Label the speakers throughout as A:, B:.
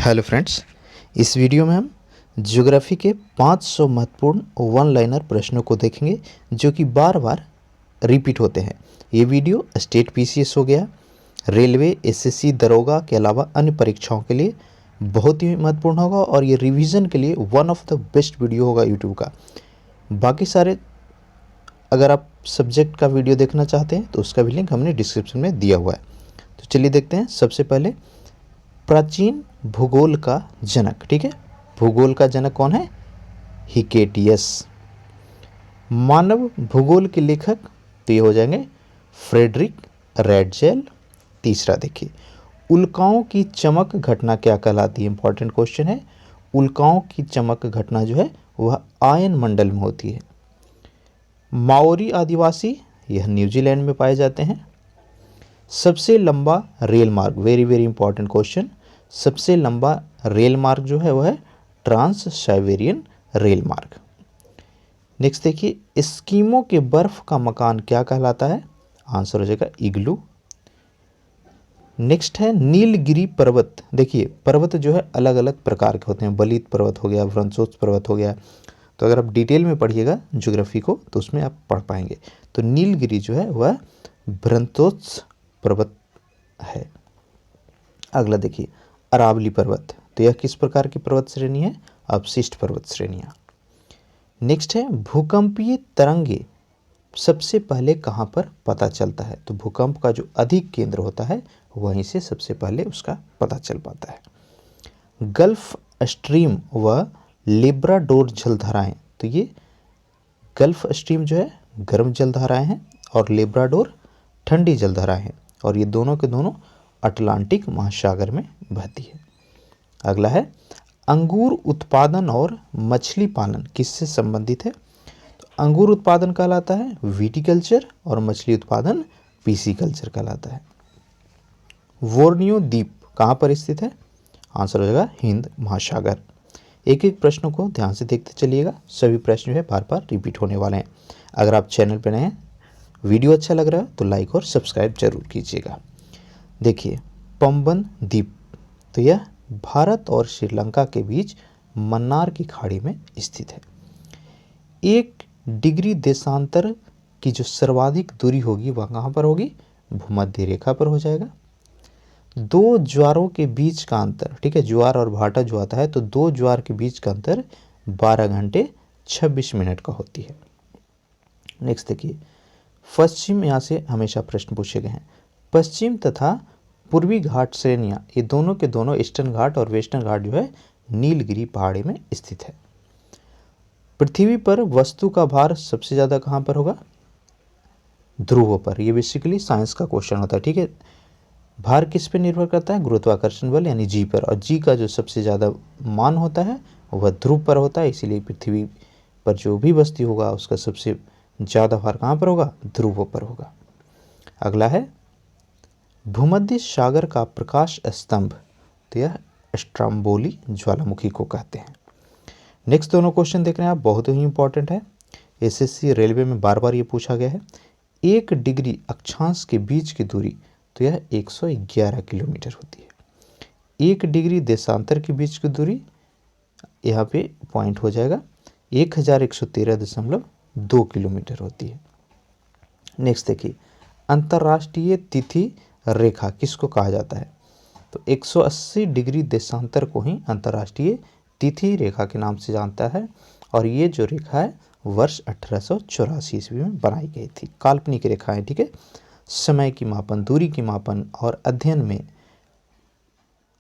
A: Hello friends, इस video में हम ज्योग्राफी के 500 महत्वपूर्ण वन लाइनर प्रश्नों को देखेंगे जो कि बार बार रिपीट होते हैं। ये वीडियो स्टेट पीसीएस हो गया, रेलवे, एसएससी, दरोगा के अलावा अन्य परीक्षाओं के लिए बहुत ही महत्वपूर्ण होगा और ये रिवीजन के लिए one of the best video होगा यूट्यूब का। बाकी सारे अगर आप सब्जेक्ट का वीडियो देखना चाहते हैं तो उसका भी लिंक हमने डिस्क्रिप्शन में दिया हुआ है। तो चलिए देखते हैं। सबसे पहले प्राचीन भूगोल का जनक, ठीक है, भूगोल का जनक कौन है? हिकेटियस। मानव भूगोल के लेखक तो ये हो जाएंगे फ्रेडरिक रैडजेल। तीसरा देखिए, उल्काओं की चमक घटना क्या कहलाती है? इंपॉर्टेंट क्वेश्चन है। उल्काओं की चमक घटना जो है वह आयन मंडल में होती है। माओरी आदिवासी यह न्यूजीलैंड में पाए जाते हैं। सबसे लंबा रेल मार्ग, वेरी वेरी इंपॉर्टेंट क्वेश्चन, सबसे लंबा रेल मार्ग जो है वह है ट्रांस साइबेरियन रेल मार्ग। नेक्स्ट देखिए, एस्किमो के बर्फ का मकान क्या कहलाता है? आंसर हो जाएगा इग्लू। नेक्स्ट है नीलगिरी पर्वत। देखिए पर्वत जो है अलग अलग प्रकार के होते हैं, बलित पर्वत हो गया, व्रंसोच पर्वत हो गया। तो अगर आप डिटेल में पढ़िएगा ज्योग्राफी को तो उसमें आप पढ़ पाएंगे। तो नीलगिरी जो है वह ब्रंतोत्स पर्वत है। अगला देखिए, अरावली पर्वत, तो यह किस प्रकार की पर्वत श्रेणी है? अवशिष्ट पर्वत श्रेणियाँ। नेक्स्ट है भूकंपीय तरंगे सबसे पहले कहाँ पर पता चलता है? तो भूकंप का जो अधिक केंद्र होता है वहीं से सबसे पहले उसका पता चल पाता है। गल्फ स्ट्रीम व लेब्राडोर जलधाराएं, तो ये गल्फ स्ट्रीम जो है गर्म जलधाराएं हैं और लेब्राडोर ठंडी जलधाराएं हैं और ये दोनों के दोनों अटलांटिक महासागर में बहती है। अगला है अंगूर उत्पादन और मछली पालन किससे संबंधित है? तो अंगूर उत्पादन कहलाता है विटिकल्चर और मछली उत्पादन पीसीकल्चर कहलाता है। बोर्नियो द्वीप कहाँ पर स्थित है? आंसर हो जाएगा हिंद महासागर। एक एक प्रश्नों को ध्यान से देखते चलिएगा, सभी प्रश्न जो है बार बार रिपीट होने वाले हैं। अगर आप चैनल पर नए हैं, वीडियो अच्छा लग रहा है तो लाइक और सब्सक्राइब जरूर कीजिएगा। देखिए पंबन द्वीप, तो यह भारत और श्रीलंका के बीच मन्नार की खाड़ी में स्थित है। 1 डिग्री देशांतर की जो सर्वाधिक दूरी होगी वह कहाँ पर होगी? भूमध्य रेखा पर हो जाएगा। 2 ज्वारों के बीच का अंतर, ठीक है, ज्वार और भाटा जो आता है तो 2 ज्वार के बीच का अंतर 12 घंटे 26 मिनट का होती है। नेक्स्ट देखिए, पश्चिम, यहाँ से हमेशा प्रश्न पूछे गए हैं। पश्चिम तथा पूर्वी घाट श्रेणियाँ, ये दोनों के दोनों ईस्टर्न घाट और वेस्टर्न घाट जो है नीलगिरी पहाड़ी में स्थित है। पृथ्वी पर वस्तु का भार सबसे ज़्यादा कहाँ पर होगा? ध्रुवों पर। ये बेसिकली साइंस का क्वेश्चन होता है, ठीक है। भार किस पे निर्भर करता है? गुरुत्वाकर्षण बल यानी जी पर, और जी का जो सबसे ज़्यादा मान होता है वह ध्रुव पर होता है, इसीलिए पृथ्वी पर जो भी वस्तु होगा उसका सबसे ज़्यादा भार कहाँ पर होगा? ध्रुवों पर होगा। अगला है भूमध्य सागर का प्रकाश स्तंभ, तो यह स्ट्रम्बोली ज्वालामुखी को कहते हैं। नेक्स्ट दोनों क्वेश्चन देख रहे हैं आप, बहुत ही इंपॉर्टेंट है, एसएससी रेलवे में बार बार ये पूछा गया है। 1 डिग्री अक्षांश के बीच की दूरी, तो यह 111 किलोमीटर होती है। 1 डिग्री देशांतर के बीच की दूरी यहाँ पे पॉइंट हो जाएगा 1113.2 किलोमीटर होती है। नेक्स्ट देखिए, अंतर्राष्ट्रीय तिथि रेखा किसको कहा जाता है? तो 180 डिग्री देशांतर को ही अंतर्राष्ट्रीय तिथि रेखा के नाम से जानता है और ये जो रेखा है वर्ष 1884 ईस्वी में बनाई गई थी। काल्पनिक रेखाएं, ठीक है, समय की मापन, दूरी की मापन और अध्ययन में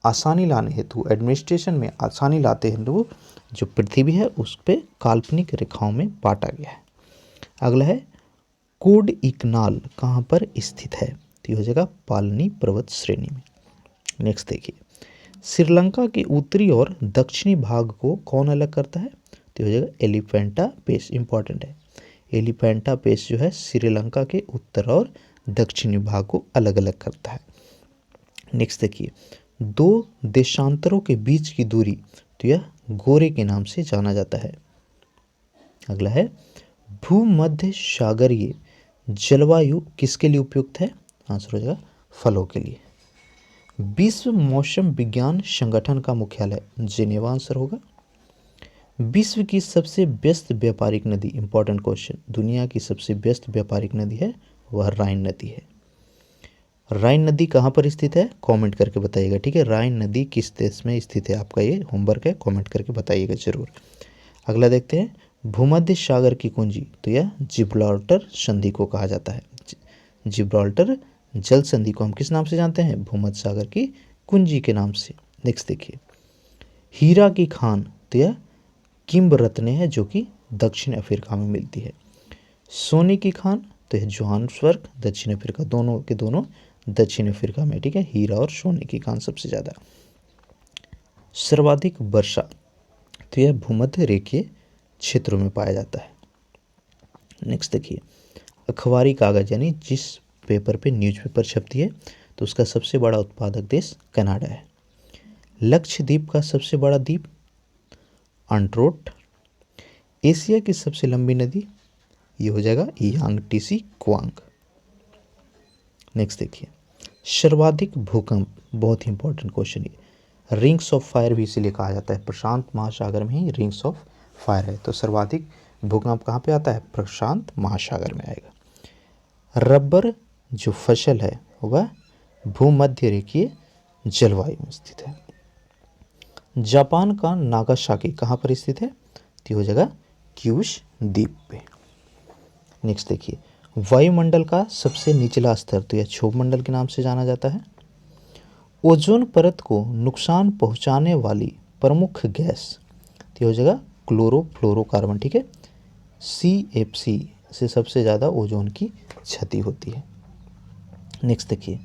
A: आसानी लाने हेतु, एडमिनिस्ट्रेशन में आसानी लाते हेतु जो पृथ्वी है उस पर काल्पनिक रेखाओं में बांटा गया है। अगला है कोड इकनाल कहाँ पर स्थित है? तो हो जाएगा पालनी पर्वत श्रेणी में। नेक्स्ट देखिए, श्रीलंका के उत्तरी और दक्षिणी भाग को कौन अलग करता है? तो हो जाएगा एलिफेंटा पेस। इंपॉर्टेंट है, एलिफेंटा पेस जो है श्रीलंका के उत्तर और दक्षिणी भाग को अलग अलग करता है। नेक्स्ट देखिए, 2 देशांतरों के बीच की दूरी, तो यह गोरे के नाम से जाना जाता है। अगला है भूमध्य सागरीय जलवायु किसके लिए उपयुक्त है? आंसर हो जाएगा फलों के लिए। विश्व मौसम विज्ञान संगठन का मुख्यालय जिनेवा आंसर होगा। विश्व की सबसे व्यस्त व्यापारिक नदी, इंपॉर्टेंट क्वेश्चन, दुनिया की सबसे व्यस्त व्यापारिक नदी है वह राइन नदी है। राइन नदी कहाँ पर स्थित है, कमेंट करके बताइएगा, ठीक है। राइन नदी किस देश में स्थित है, आपका ये होमवर्क है, कमेंट करके बताइएगा जरूर। अगला देखते हैं, भूमध्य सागर की कुंजी, तो यह जिब्राल्टर संधि को कहा जाता है। जिब्राल्टर जल संधि को हम किस नाम से जानते हैं, भूमध्य सागर की कुंजी के नाम से। नेक्स्ट देखिए, हीरा की खान, तो यह किम्ब रत्ने है जो कि दक्षिण अफ्रीका में मिलती है। सोने की खान, तो यह जोहान्सबर्ग दक्षिण अफ्रीका, दोनों के दोनों दक्षिण अफ्रीका में, ठीक है। हीरा और सोने की खान सबसे ज़्यादा। सर्वाधिक वर्षा, तो यह भूमध्य रेखीय क्षेत्रों में पाया जाता है। नेक्स्ट देखिए, अखबारी कागज यानी जिस पेपर पे न्यूज़पेपर छपती है तो उसका सबसे बड़ा उत्पादक देश कनाडा है। लक्षद्वीप का सबसे बड़ा द्वीप अंट्रोट। एशिया की सबसे लंबी नदी, ये हो जाएगा यांगटीसी क्वांग। नेक्स्ट देखिए, सर्वाधिक भूकंप, बहुत ही इंपॉर्टेंट क्वेश्चन ये, रिंग्स ऑफ फायर भी इसीलिए कहा जाता है, प्रशांत महासागर में ही रिंग्स ऑफ फायर है। तो सर्वाधिक भूकंप कहाँ पे आता है, प्रशांत महासागर में आएगा। रबर जो फसल है वह भूमध्य रेखीय जलवायु में स्थित है। जापान का नागासाकी कहाँ पर स्थित है, तो हो जाएगा क्यूश द्वीप पे। नेक्स्ट देखिए, वायुमंडल का सबसे निचला स्तर, तो यह क्षोभ मंडल के नाम से जाना जाता है। ओजोन परत को नुकसान पहुंचाने वाली प्रमुख गैस, तो हो जाएगा क्लोरोफ्लोरोकार्बन, ठीक है। CFC से सबसे ज़्यादा ओजोन की क्षति होती है। नेक्स्ट देखिए,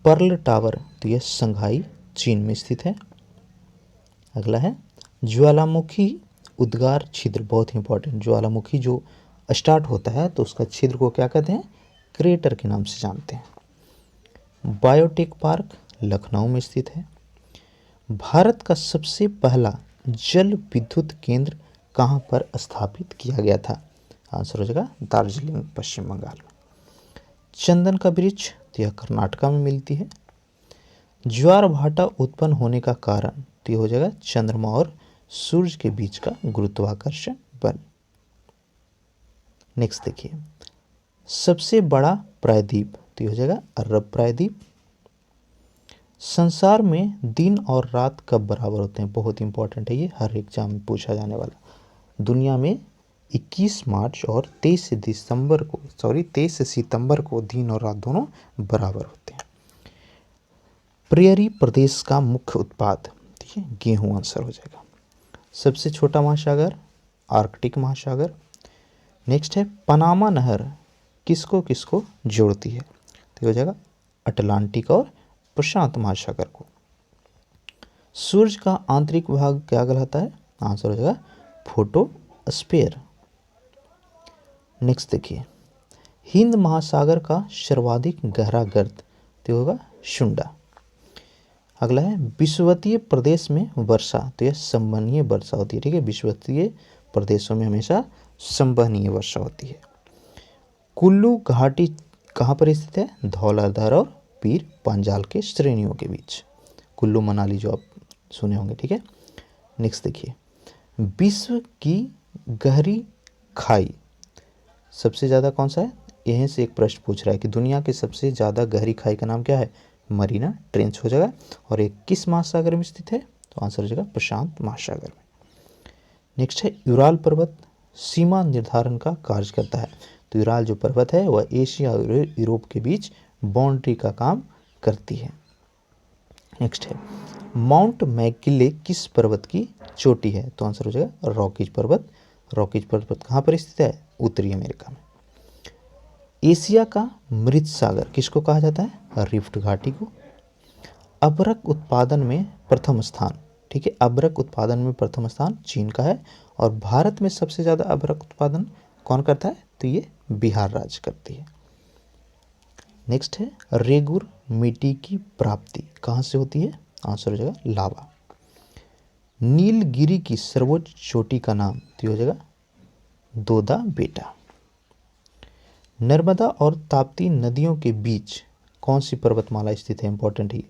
A: पर्ल टावर, तो यह संघाई चीन में स्थित है। अगला है ज्वालामुखी उद्गार छिद्र, बहुत ही इंपॉर्टेंट, ज्वालामुखी जो स्टार्ट होता है तो उसका छिद्र को क्या कहते हैं, क्रेटर के नाम से जानते हैं। बायोटेक पार्क लखनऊ में स्थित है। भारत का सबसे पहला जल विद्युत केंद्र कहाँ पर स्थापित किया गया था, आंसर हो जाएगा दार्जिलिंग पश्चिम बंगाल में। चंदन का वृक्ष, तो यह कर्नाटका में मिलती है। ज्वार भाटा उत्पन्न होने का कारण, तो ये हो जाएगा चंद्रमा और सूर्य के बीच का गुरुत्वाकर्षण बल। नेक्स्ट देखिए, सबसे बड़ा प्रायद्वीप, तो ये हो जाएगा अरब प्रायद्वीप। संसार में दिन और रात कब बराबर होते हैं, बहुत इंपॉर्टेंट है ये, हर एग्जाम में पूछा जाने वाला। दुनिया में 21 मार्च और 23 सितंबर को दिन और रात दोनों बराबर होते हैं। प्रेयरी प्रदेश का मुख्य उत्पाद, ठीक है, गेहूं आंसर हो जाएगा। सबसे छोटा महासागर आर्कटिक महासागर। नेक्स्ट है, पनामा नहर किसको किसको जोड़ती है, तो हो जाएगा अटलांटिक और प्रशांत महासागर को। सूर्य का आंतरिक भाग क्या कहलाता है, आंसर हो जाएगा फोटोस्फीयर। नेक्स्ट देखिए, हिंद महासागर का सर्वाधिक गहरा गर्त, तो होगा शुंडा। अगला है, विषुवतीय प्रदेश में वर्षा, तो यह संवहनीय वर्षा होती है, ठीक है। विषुवतीय प्रदेशों में हमेशा संवहनीय वर्षा होती है। कुल्लू घाटी कहाँ पर स्थित है, धौलाधार और पीर पांजाल के श्रेणियों के बीच। कुल्लू मनाली जो आप सुने होंगे, ठीक है। नेक्स्ट देखिए, विश्व की गहरी खाई सबसे ज़्यादा कौन सा है, यहीं से एक प्रश्न पूछ रहा है कि दुनिया की सबसे ज़्यादा गहरी खाई का नाम क्या है, मरीना ट्रेंच हो जाएगा। और एक किस महासागर में स्थित है, तो आंसर हो जाएगा प्रशांत महासागर में। नेक्स्ट है, यूराल पर्वत सीमा निर्धारण का कार्य करता है, तो यूराल जो पर्वत है वह एशिया और यूरोप के बीच बाउंड्री का काम करती है। नेक्स्ट है, माउंट मैकिले किस पर्वत की चोटी है, तो आंसर हो जाएगा रॉकीज पर्वत। रॉकीज पर्वत कहाँ पर स्थित है, उत्तरी अमेरिका में। एशिया का मृत सागर किसको कहा जाता है, रिफ्ट घाटी को। अबरक उत्पादन में प्रथम स्थान, ठीक है, अबरक उत्पादन में प्रथम स्थान चीन का है। और भारत में सबसे ज़्यादा अबरक उत्पादन कौन करता है, तो ये बिहार राज्य करती है। नेक्स्ट है, रेगुर मिट्टी की प्राप्ति कहाँ से होती है, आंसर हो जाएगा लावा। नीलगिरी की सर्वोच्च चोटी का नाम, तो हो जाएगा दोदा बेटा। नर्मदा और ताप्ती नदियों के बीच कौन सी पर्वतमाला स्थित है, इंपॉर्टेंट है,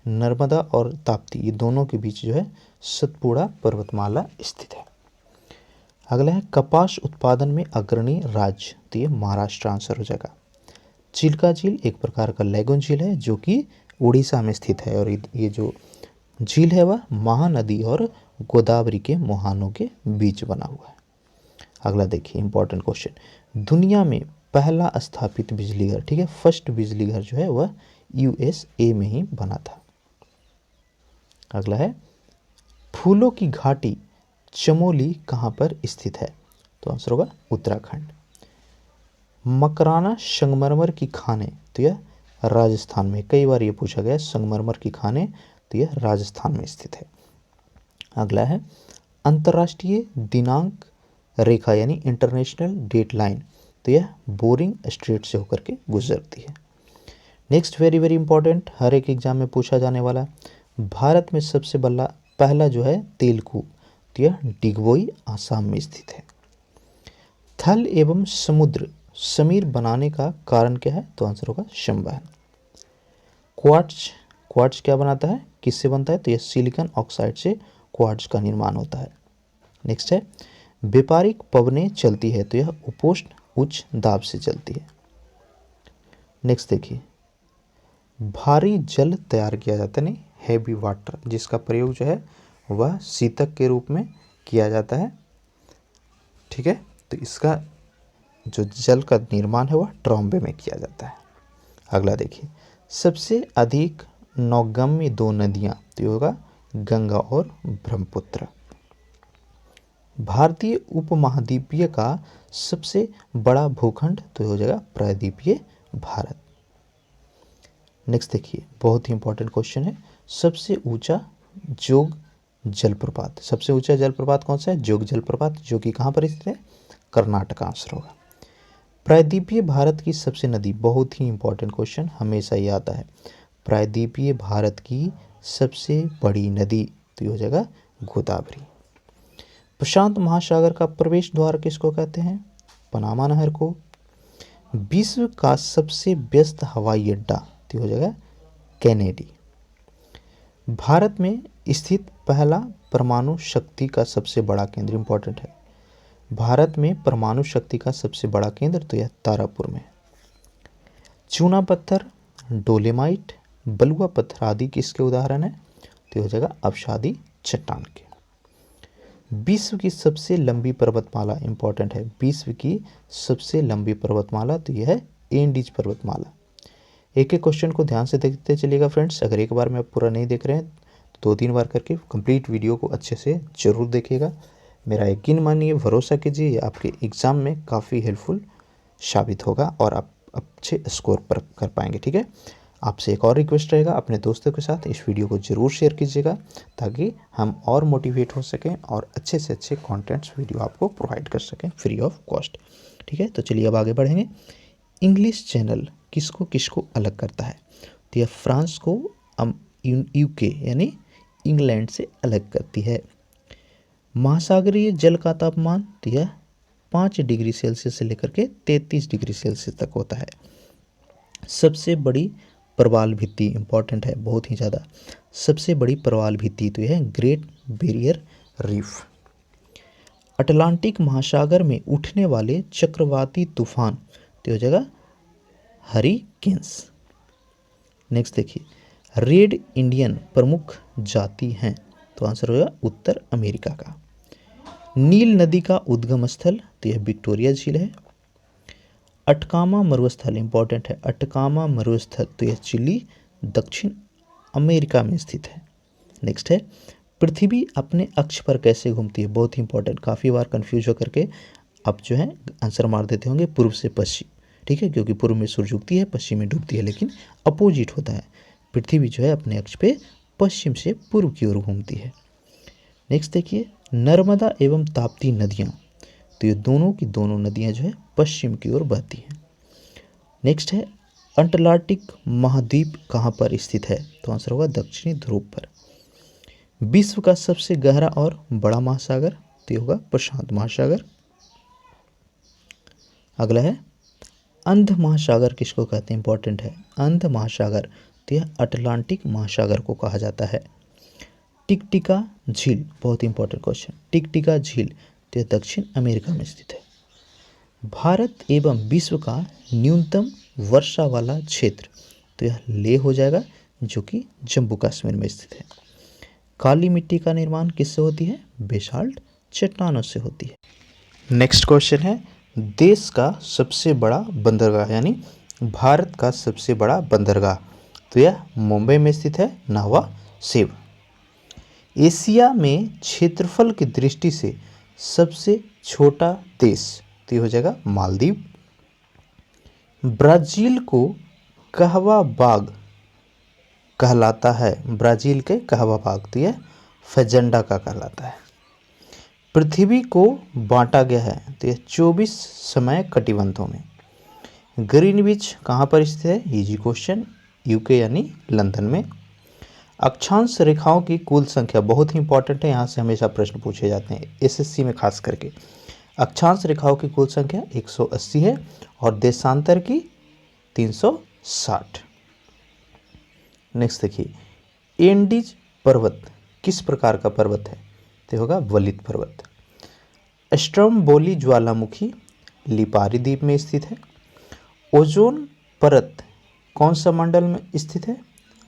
A: नर्मदा और ताप्ती ये दोनों के बीच जो है सतपुड़ा पर्वतमाला स्थित है। अगला है कपास उत्पादन में अग्रणी राज्य, तो ये महाराष्ट्र आंसर हो जाएगा। चिल्का झील एक प्रकार का लैगून झील है जो कि उड़ीसा में स्थित है और ये जो झील है वह महानदी और गोदावरी के मुहानों के बीच बना हुआ है। अगला देखिए इंपॉर्टेंट क्वेश्चन, दुनिया में पहला स्थापित बिजली घर, ठीक है, फर्स्ट बिजली घर जो है वह यूएसए में ही बना था। अगला है फूलों की घाटी चमोली कहाँ पर स्थित है, तो आंसर होगा उत्तराखंड। मकराना संगमरमर की खानें, तो यह राजस्थान में, कई बार ये पूछा गया संगमरमर की खानें, तो यह राजस्थान में स्थित है। अगला है अंतर्राष्ट्रीय दिनांक रेखा यानी इंटरनेशनल डेट लाइन, तो यह बोरिंग स्ट्रेट से होकर के गुजरती है। नेक्स्ट वेरी वेरी इंपॉर्टेंट, हर एक एग्जाम में पूछा जाने वाला, भारत में सबसे बड़ा पहला जो है तेल कूप, तो यह डिगबोई आसाम में स्थित है। थल एवं समुद्र समीर बनाने का कारण क्या है, तो आंसर होगा संवहन। क्वार्ट्ज क्या बनाता है, किससे बनता है, तो यह सिलिकॉन ऑक्साइड से क्वार्ट्ज का निर्माण होता है। नेक्स्ट है व्यापारिक पवनें चलती है, तो यह उपोष्ण उच्च दाब से चलती है। नेक्स्ट देखिए भारी जल तैयार किया जाता है, नहीं हैवी वाटर, जिसका प्रयोग जो है वह शीतक के रूप में किया जाता है, ठीक है, तो इसका जो जल का निर्माण है वह ट्रॉम्बे में किया जाता है। अगला देखिए सबसे अधिक नौगम्य दो नदियाँ, तो ये होगा गंगा और ब्रह्मपुत्र। भारतीय उपमहाद्वीपीय का सबसे बड़ा भूखंड, तो ये हो जाएगा प्रायद्वीपीय भारत। नेक्स्ट देखिए बहुत ही इंपॉर्टेंट क्वेश्चन है, सबसे ऊंचा जोग जलप्रपात, सबसे ऊंचा जलप्रपात कौन सा है, जोग जलप्रपात, जो कि कहाँ पर स्थित है, कर्नाटक आंसर होगा। प्रायद्वीपीय भारत की सबसे नदी, बहुत ही इंपॉर्टेंट क्वेश्चन हमेशा ही आता है, प्रायद्वीपीय भारत की सबसे बड़ी नदी, तो ये हो जाएगा गोदावरी। प्रशांत महासागर का प्रवेश द्वार किसको कहते हैं, पनामा नहर को। विश्व का सबसे व्यस्त हवाई अड्डा, तो हो जाएगा कैनेडी। भारत में स्थित पहला परमाणु शक्ति का सबसे बड़ा केंद्र, इंपॉर्टेंट है, भारत में परमाणु शक्ति का सबसे बड़ा केंद्र, तो यह तारापुर में। चूना पत्थर, डोलेमाइट, बलुआ पत्थर आदि किसके उदाहरण है, तो हो जाएगा अवसादी चट्टान के। विश्व की सबसे लंबी पर्वतमाला, इंपॉर्टेंट है, विश्व की सबसे लंबी पर्वतमाला, तो यह है एंडीज पर्वतमाला। एक एक क्वेश्चन को ध्यान से देखते चलिएगा फ्रेंड्स, अगर एक बार में आप पूरा नहीं देख रहे हैं तो 2-3 बार करके कंप्लीट वीडियो को अच्छे से जरूर देखिएगा। मेरा यकीन मानिए, भरोसा कीजिए, ये आपके एग्ज़ाम में काफ़ी हेल्पफुल साबित होगा और आप अच्छे स्कोर पर कर पाएंगे, ठीक है। आपसे एक और रिक्वेस्ट रहेगा, अपने दोस्तों के साथ इस वीडियो को ज़रूर शेयर कीजिएगा ताकि हम और मोटिवेट हो सकें और अच्छे से अच्छे कंटेंट्स वीडियो आपको प्रोवाइड कर सकें फ्री ऑफ कॉस्ट, ठीक है। तो चलिए अब आगे बढ़ेंगे। इंग्लिश चैनल किसको किसको अलग करता है, तो यह फ्रांस को यूके यानी इंग्लैंड से अलग करती है। महासागरीय जल का तापमान, तो यह 5 डिग्री सेल्सियस से लेकर के 33 डिग्री सेल्सियस तक होता है। सबसे बड़ी प्रवाल भित्ति, इंपॉर्टेंट है बहुत ही ज़्यादा, सबसे बड़ी प्रवाल भित्ति, तो यह है ग्रेट बैरियर रीफ। अटलांटिक महासागर में उठने वाले चक्रवाती तूफान, तो हो जाएगा हरिकेन्स। नेक्स्ट देखिए रेड इंडियन प्रमुख जाति हैं, तो आंसर होगा उत्तर अमेरिका का। नील नदी का उद्गम स्थल, तो यह विक्टोरिया झील है। अटकामा मरुस्थल, इंपॉर्टेंट है, अटकामा मरुस्थल, तो यह चिली दक्षिण अमेरिका में स्थित है। नेक्स्ट है पृथ्वी अपने अक्ष पर कैसे घूमती है, बहुत ही इंपॉर्टेंट, काफ़ी बार कंफ्यूज होकर के आप जो है आंसर मार देते होंगे पूर्व से पश्चिम, ठीक है, क्योंकि पूर्व में सूर्य उगती है पश्चिम में डूबती है, लेकिन अपोजिट होता है, पृथ्वी जो है अपने अक्ष पे पश्चिम से पूर्व की ओर घूमती है। नेक्स्ट देखिए नर्मदा एवं ताप्ती नदियाँ, तो ये दोनों की दोनों नदियाँ जो है पश्चिम की ओर बहती हैं। नेक्स्ट है अंटार्कटिक महाद्वीप कहाँ पर स्थित है, तो आंसर होगा दक्षिणी ध्रुव पर। विश्व का सबसे गहरा और बड़ा महासागर, तो ये होगा प्रशांत महासागर। अगला है अंध महासागर किसको कहते हैं, इंपॉर्टेंट है, अंध महासागर, तो यह अटलांटिक महासागर को कहा जाता है। टिकटिका झील, बहुत इंपॉर्टेंट क्वेश्चन, टिकटिका झील तो यह दक्षिण अमेरिका में स्थित है। भारत एवं विश्व का न्यूनतम वर्षा वाला क्षेत्र तो यह लेह हो जाएगा, जो कि जम्मू कश्मीर में स्थित है। काली मिट्टी का निर्माण किससे होती है? बेसाल्ट चट्टानों से होती है। नेक्स्ट क्वेश्चन है, देश का सबसे बड़ा बंदरगाह यानी भारत का सबसे बड़ा बंदरगाह तो यह मुंबई में स्थित है, नाहवा शेव। एशिया में क्षेत्रफल की दृष्टि से सबसे छोटा देश तो ये हो जाएगा मालदीव। ब्राजील को कहवा बाग कहलाता है, ब्राजील के कहवा बाग तो यह फजेंडा का कहलाता है। पृथ्वी को बांटा गया है तो यह 24 समय कटिबंधों में। ग्रीनविच कहाँ पर स्थित है? इजी क्वेश्चन, यूके यानी लंदन में। अक्षांश रेखाओं की कुल संख्या बहुत ही इंपॉर्टेंट है, यहाँ से हमेशा प्रश्न पूछे जाते हैं एसएससी में खास करके। अक्षांश रेखाओं की कुल संख्या 180 है और देशांतर की 360। नेक्स्ट देखिए, एंडीज पर्वत किस प्रकार का पर्वत है? तो होगा वलित पर्वत। स्ट्रोम्बोली ज्वालामुखी लिपारी द्वीप में स्थित है। ओजोन परत कौन सा मंडल में स्थित है?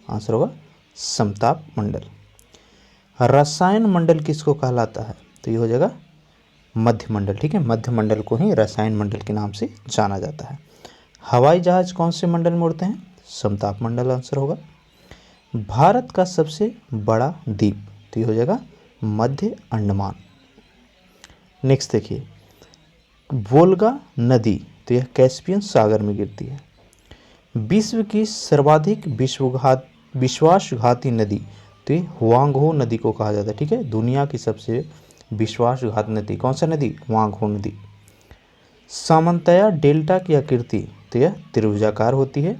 A: आंसर होगा समताप मंडल। रसायन मंडल किसको कहलाता है? तो ये हो जाएगा मध्य मंडल, ठीक है, मध्य मंडल को ही रसायन मंडल के नाम से जाना जाता है। हवाई जहाज कौन से मंडल में उड़ते हैं? समताप मंडल आंसर होगा। भारत का सबसे बड़ा द्वीप तो ये हो जाएगा मध्य अंडमान। नेक्स्ट देखिए, वोल्गा नदी तो यह कैस्पियन सागर में गिरती है। विश्व की सर्वाधिक विश्वासघाती नदी तो ये हुआंगहो नदी को कहा जाता है, ठीक है। दुनिया की सबसे विश्वासघात नदी कौन सा नदी? हुआंगहो नदी। सामंतया डेल्टा की आकृति तो यह त्रिभुजाकार होती है।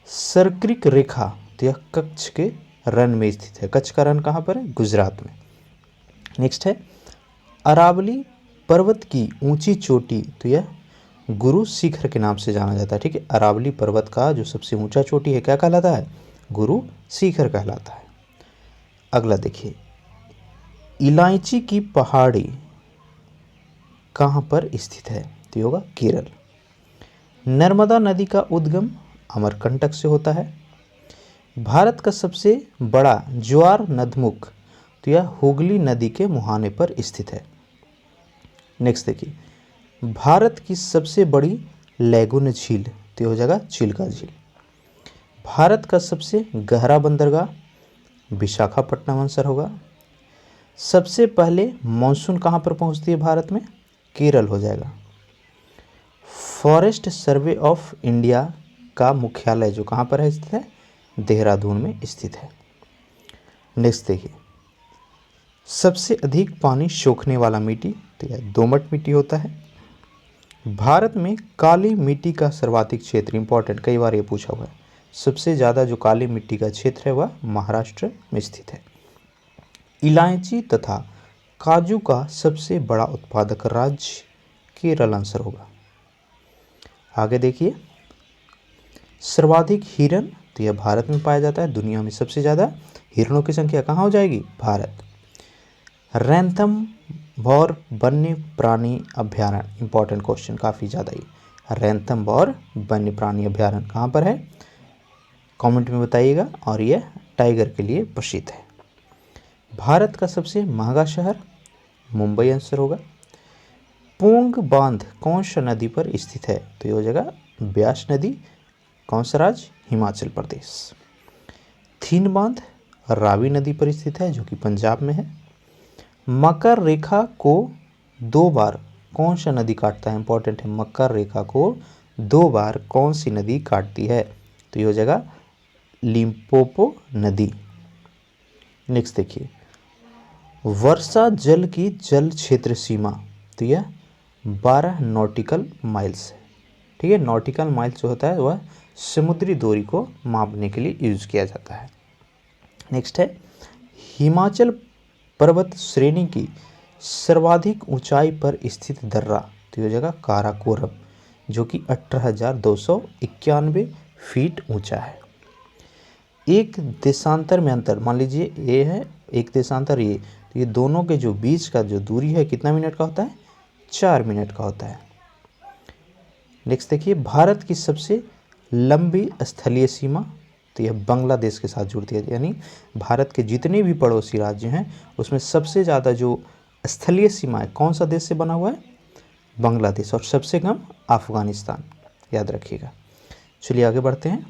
A: सर्किक रेखा तो यह कच्छ के रण में स्थित है। कच्छ का रण कहाँ पर है? गुजरात में। नेक्स्ट है, अरावली पर्वत की ऊंची चोटी तो यह गुरु शिखर के नाम से जाना जाता है, ठीक है। अरावली पर्वत का जो सबसे ऊंचा चोटी है क्या कहलाता है? गुरु शिखर कहलाता है। अगला देखिए, इलायची की पहाड़ी कहाँ पर स्थित है? तो ये होगा केरल। नर्मदा नदी का उद्गम अमरकंटक से होता है। भारत का सबसे बड़ा ज्वार नदमुख तो यह हुगली नदी के मुहाने पर स्थित है। नेक्स्ट देखिए, भारत की सबसे बड़ी लैगून झील तो हो जाएगा चिल्का झील। भारत का सबसे गहरा बंदरगाह विशाखापट्टनम आंसर होगा। सबसे पहले मानसून कहाँ पर पहुँचती है भारत में? केरल हो जाएगा। फॉरेस्ट सर्वे ऑफ इंडिया का मुख्यालय जो कहाँ पर है स्थित है? देहरादून में स्थित है। नेक्स्ट देखिए, सबसे अधिक पानी सोखने वाला मिट्टी तो यह दोमट मिट्टी होता है। भारत में काली मिट्टी का सर्वाधिक क्षेत्र, इंपॉर्टेंट, कई बार ये पूछा हुआ है, सबसे ज़्यादा जो काली मिट्टी का क्षेत्र है वह महाराष्ट्र में स्थित है। इलायची तथा काजू का सबसे बड़ा उत्पादक राज्य केरल आंसर होगा। आगे देखिए, सर्वाधिक हिरण तो यह भारत में पाया जाता है। दुनिया में सबसे ज़्यादा हिरणों की संख्या कहाँ हो जाएगी? भारत। रैंथमबोर वन्य प्राणी अभ्यारण्य, इंपॉर्टेंट क्वेश्चन काफ़ी ज़्यादा ही। रैंथमबोर वन्य प्राणी अभ्यारण्य कहाँ पर है? कमेंट में बताइएगा। और यह टाइगर के लिए प्रसिद्ध है। भारत का सबसे महंगा शहर मुंबई आंसर होगा। पोंग बांध कौन सा नदी पर स्थित है? तो ये हो जाएगा ब्यास नदी। कौन सा राज्य? हिमाचल प्रदेश। थीन बांध रावी नदी पर स्थित है जो कि पंजाब में है। मकर रेखा को 2 बार कौन सा नदी काटता है? इंपॉर्टेंट है, मकर रेखा को 2 बार कौन सी नदी काटती है? तो ये हो जाएगा लिम्पोपो नदी। नेक्स्ट देखिए, वर्षा जल की जल क्षेत्र सीमा तो यह 12 नॉटिकल माइल्स है, ठीक है। नॉटिकल माइल्स जो होता है वह समुद्री दूरी को मापने के लिए यूज किया जाता है। नेक्स्ट है, हिमाचल पर्वत श्रेणी की सर्वाधिक ऊंचाई पर स्थित दर्रा तो ये हो जाएगा काराकोरम जो कि 18,291 फीट ऊंचा है। एक देशांतर में अंतर, मान लीजिए ये है एक देशांतर ये, तो ये दोनों के जो बीच का जो दूरी है कितना मिनट का होता है, 4 मिनट का होता है। नेक्स्ट देखिए, भारत की सबसे लंबी स्थलीय सीमा, तो यह बांग्लादेश के साथ जुड़ती है, यानी भारत के जितने भी पड़ोसी राज्य हैं उसमें सबसे ज़्यादा जो स्थलीय सीमा है कौन सा देश से बना हुआ है, बांग्लादेश, और सबसे कम अफगानिस्तान, याद रखिएगा। चलिए आगे बढ़ते हैं।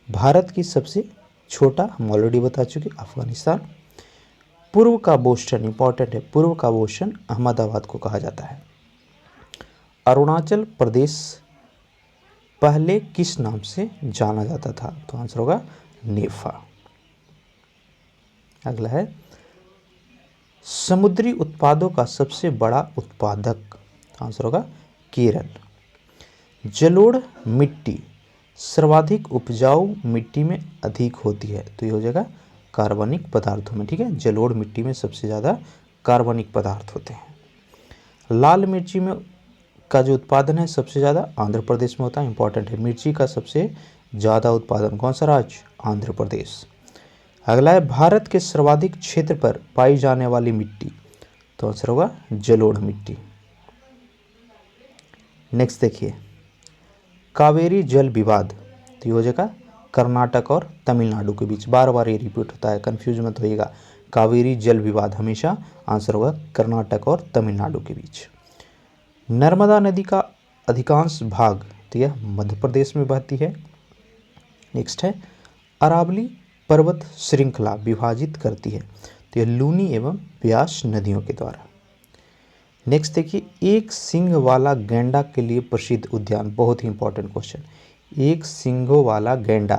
A: भारत की सबसे छोटा, हम ऑलरेडी बता चुके, अफगानिस्तान। पूर्व का बोस्टन, इंपॉर्टेंट है, पूर्व का बोस्टन अहमदाबाद को कहा जाता है। अरुणाचल प्रदेश पहले किस नाम से जाना जाता था, तो आंसर होगा नेफा। अगला है, समुद्री उत्पादों का सबसे बड़ा उत्पादक, आंसर होगा केरल। जलोढ़ मिट्टी सर्वाधिक उपजाऊ मिट्टी में अधिक होती है, तो ये हो जाएगा कार्बनिक पदार्थों में, ठीक है। जलोढ़ मिट्टी में सबसे ज़्यादा कार्बनिक पदार्थ होते हैं। लाल मिर्ची में का जो उत्पादन है सबसे ज़्यादा आंध्र प्रदेश में होता है, इंपॉर्टेंट है। मिर्ची का सबसे ज़्यादा उत्पादन कौन सा राज्य, आंध्र प्रदेश। अगला है, भारत के सर्वाधिक क्षेत्र पर पाई जाने वाली मिट्टी, तो आंसर होगा जलोढ़ मिट्टी। नेक्स्ट देखिए, कावेरी जल विवाद, तो ये हो जाएगा कर्नाटक और तमिलनाडु के बीच, बार बार ये रिपीट होता है, कंफ्यूज मत होइएगा। कावेरी जल विवाद हमेशा आंसर होगा कर्नाटक और तमिलनाडु के बीच। नर्मदा नदी का अधिकांश भाग, तो यह मध्य प्रदेश में बहती है। नेक्स्ट है, अरावली पर्वत श्रृंखला विभाजित करती है, तो यह लूनी एवं ब्यास नदियों के द्वारा। नेक्स्ट देखिए, एक सींग वाला गैंडा के लिए प्रसिद्ध उद्यान, बहुत ही इंपॉर्टेंट क्वेश्चन। एक सींगों वाला गैंडा,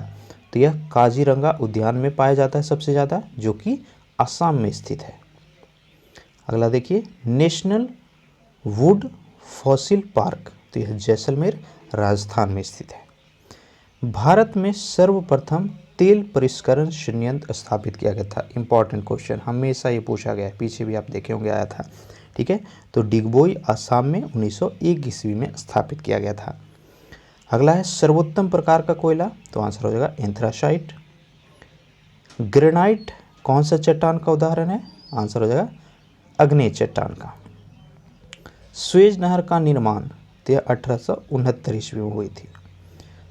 A: तो यह काजीरंगा उद्यान में पाया जाता है सबसे ज़्यादा, जो कि असम में स्थित है। अगला देखिए, नेशनल वुड फॉसिल पार्क, तो यह जैसलमेर राजस्थान में स्थित है। भारत में सर्वप्रथम तेल परिष्करण संयंत्र स्थापित किया गया था, इंपॉर्टेंट क्वेश्चन, हमेशा ये पूछा गया है, पीछे भी आप देखे होंगे आया था, ठीक है। तो डिगबोई असम में 1901 ईस्वी में स्थापित किया गया था। अगला है, सर्वोत्तम प्रकार का कोयला, तो आंसर हो जाएगा एंथ्रासाइट। ग्रेनाइट कौन सा चट्टान का उदाहरण है, आंसर हो जाएगा अग्नेय चट्टान का। स्वेज नहर का निर्माण, तो 1869 ईस्वी में हुई थी।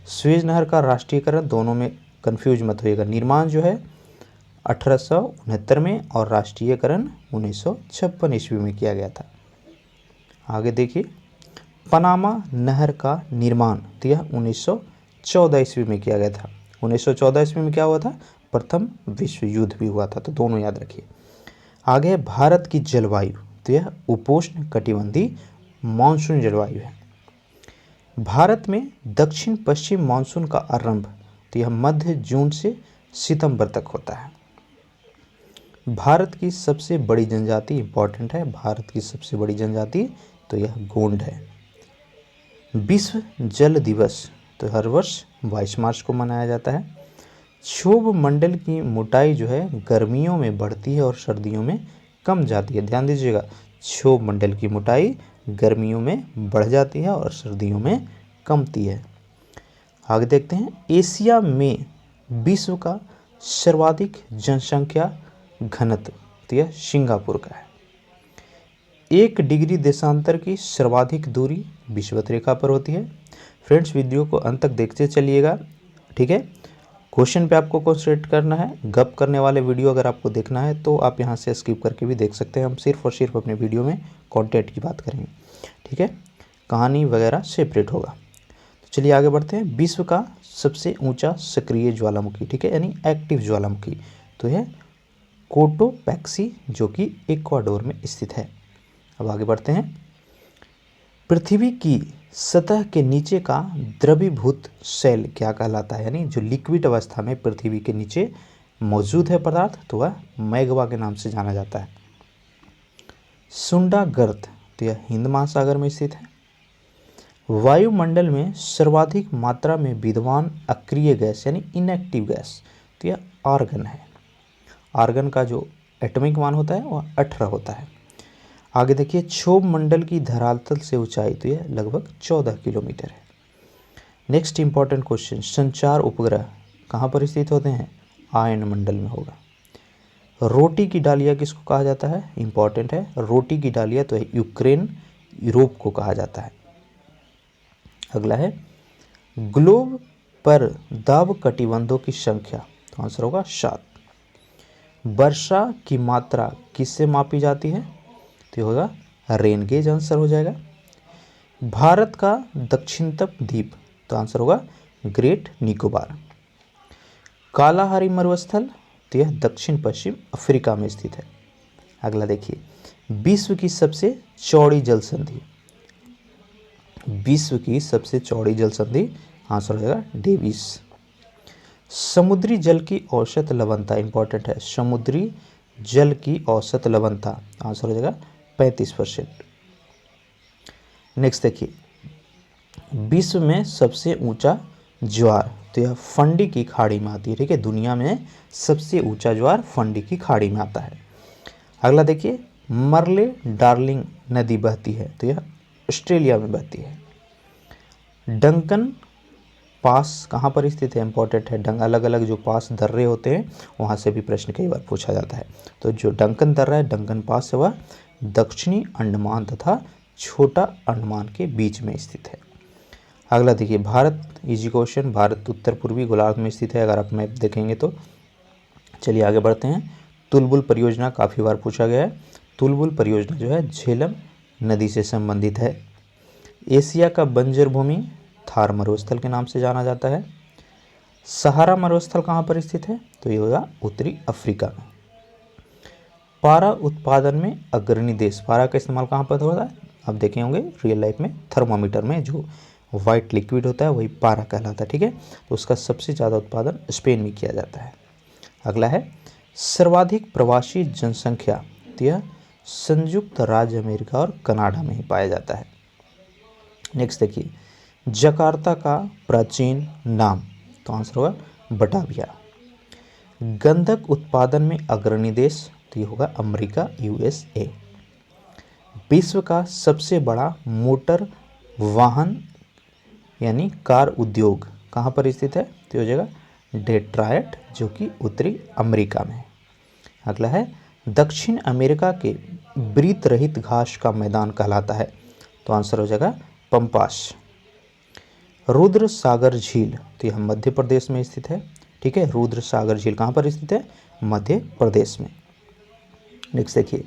A: स्वेज नहर का राष्ट्रीयकरण, दोनों में कंफ्यूज मत होइएगा, निर्माण जो है 1869 में और राष्ट्रीयकरण 1956 ईस्वी में किया गया था। आगे देखिए, पनामा नहर का निर्माण, तो यह 1914 ईस्वी में किया गया था। 1914 ईस्वी में क्या हुआ था, प्रथम विश्व युद्ध भी हुआ था, तो दोनों याद रखिए। आगे, भारत की जलवायु, तो यह उपोष्ण कटिबंधीय मानसून जलवायु है। भारत में दक्षिण पश्चिम मानसून का आरंभ, तो यह मध्य जून से सितंबर तक होता है। भारत की सबसे बड़ी जनजाति, इंपॉर्टेंट है, भारत की सबसे बड़ी जनजाति, तो यह गोंड है। विश्व जल दिवस, तो हर वर्ष 22 मार्च को मनाया जाता है। क्षोभ मंडल की मोटाई जो है गर्मियों में बढ़ती है और सर्दियों में कम जाती है, ध्यान दीजिएगा, क्षोभ मंडल की मोटाई गर्मियों में बढ़ जाती है और सर्दियों में कमती है। आगे देखते हैं, एशिया में विश्व का सर्वाधिक जनसंख्या घनत्व, तो यह सिंगापुर का है। 1 डिग्री देशांतर की सर्वाधिक दूरी विषुवत रेखा पर होती है। फ्रेंड्स, वीडियो को अंत तक देखते चलिएगा, ठीक है। क्वेश्चन पे आपको कंसंट्रेट करना है, गप करने वाले वीडियो अगर आपको देखना है तो आप यहाँ से स्किप करके भी देख सकते हैं। हम सिर्फ और सिर्फ अपने वीडियो में कंटेंट की बात करेंगे, ठीक है, कहानी वगैरह सेपरेट होगा। तो चलिए आगे बढ़ते हैं। विश्व का सबसे ऊंचा सक्रिय ज्वालामुखी, ठीक है, यानी एक्टिव ज्वालामुखी, तो यह कोटोपैक्सी, जो कि इक्वाडोर में स्थित है। अब आगे बढ़ते हैं। पृथ्वी की सतह के नीचे का द्रवीभूत शैल क्या कहलाता है, यानी जो लिक्विड अवस्था में पृथ्वी के नीचे मौजूद है पदार्थ, तो वह मैग्मा के नाम से जाना जाता है। सुंडा गर्त, तो यह हिंद महासागर में स्थित है। वायुमंडल में सर्वाधिक मात्रा में विद्यमान अक्रिय गैस यानी इनएक्टिव गैस, तो यह आर्गन है। आर्गन का जो एटॉमिक मान होता है वह 18 होता है। आगे देखिए, क्षोभ मंडल की धरातल से ऊंचाई, तो यह लगभग 14 किलोमीटर है। नेक्स्ट इंपॉर्टेंट क्वेश्चन, संचार उपग्रह कहाँ पर स्थित होते हैं, आयन मंडल में होगा। रोटी की डालिया किसको कहा जाता है, इंपॉर्टेंट है, रोटी की डालिया तो है यूक्रेन, यूरोप को कहा जाता है। अगला है ग्लोब पर दाब कटिबंधों की संख्या, तो आंसर होगा 7। वर्षा की मात्रा किससे मापी जाती है, तो ये होगा रेन गेज, आंसर हो जाएगा। भारत का दक्षिणतम द्वीप, तो आंसर होगा ग्रेट निकोबार। कालाहारी मरुस्थल, तो यह दक्षिण पश्चिम अफ्रीका में स्थित है। अगला देखिए विश्व की सबसे चौड़ी जल संधि, विश्व की सबसे चौड़ी जल संधि आंसर हो जाएगा डेविस। समुद्री जल की औसत लवणता, इंपॉर्टेंट है, समुद्री जल की औसत लवणता आंसर हो जाएगा 35%। नेक्स्ट देखिए विश्व में सबसे ऊंचा ज्वार, तो यह फंडी की खाड़ी में आती है, ठीक है, दुनिया में सबसे ऊंचा ज्वार फंडी की खाड़ी में आता है। अगला देखिए मरले डार्लिंग नदी बहती है, तो यह ऑस्ट्रेलिया में बहती है। डंकन पास कहाँ पर स्थित है, इंपॉर्टेंट है, अलग अलग जो पास दर्रे होते हैं वहाँ से भी प्रश्न कई बार पूछा जाता है। तो जो डंकन दर्रा है, डंकन पास है, वह दक्षिणी अंडमान तथा छोटा अंडमान के बीच में स्थित है। अगला देखिए भारत, इजी क्वेश्चन, भारत उत्तर पूर्वी गोलार्ध में स्थित है अगर आप मैप देखेंगे तो। चलिए आगे बढ़ते हैं। तुलबुल परियोजना काफ़ी बार पूछा गया है। तुलबुल परियोजना जो है झेलम नदी से संबंधित है। एशिया का बंजर भूमि थार मरुस्थल के नाम से जाना जाता है। सहारा मरुस्थल कहाँ पर स्थित है, तो ये होगा उत्तरी अफ्रीका में। पारा उत्पादन में अग्रणी देश, पारा का इस्तेमाल कहाँ पर होता है, आप देखे होंगे रियल लाइफ में, थर्मामीटर में जो वाइट लिक्विड होता है वही पारा कहलाता है, ठीक है। तो उसका सबसे ज़्यादा उत्पादन स्पेन में किया जाता है। अगला है सर्वाधिक प्रवासी जनसंख्या, तो यह संयुक्त राज्य अमेरिका और कनाडा में ही पाया जाता है। नेक्स्ट देखिए जकार्ता का प्राचीन नाम, तो आंसर होगा बटाविया। गंधक उत्पादन में अग्रणी देश, तो ये होगा अमेरिका, यूएसए। विश्व का सबसे बड़ा मोटर वाहन यानी कार उद्योग कहाँ पर स्थित है, तो हो जाएगा डेट्रॉयट, जो कि उत्तरी अमेरिका में। अगला है दक्षिण अमेरिका के वृत्त रहित घास का मैदान कहलाता है, तो आंसर हो जाएगा पंपास। रुद्र सागर झील, तो यह मध्य प्रदेश में स्थित है, ठीक है। रुद्र सागर झील कहाँ पर स्थित है, मध्य प्रदेश में। नेक्स्ट देखिए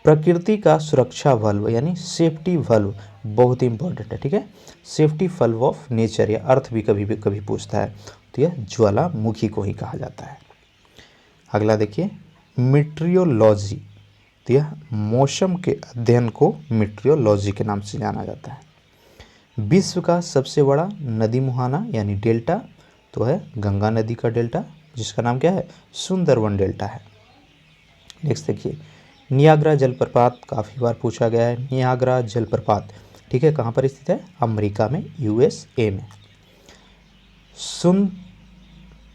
A: प्रकृति का सुरक्षा वल्व यानी सेफ्टी वल्व बहुत ही इंपॉर्टेंट है, ठीक है। सेफ्टी वल्व ऑफ नेचर, या अर्थ भी कभी पूछता है, तो यह ज्वालामुखी को ही कहा जाता है। अगला देखिए मीट्रियोलॉजी, तो यह मौसम के अध्ययन को मीट्रियोलॉजी के नाम से जाना जाता है। विश्व का सबसे बड़ा नदी मुहाना यानी डेल्टा, तो है गंगा नदी का डेल्टा, जिसका नाम क्या है, सुंदरवन डेल्टा है। नेक्स्ट देखिए नियाग्रा जलप्रपात काफ़ी बार पूछा गया है। नियाग्रा जलप्रपात, ठीक है, कहाँ पर स्थित है, अमेरिका में, यूएसए में।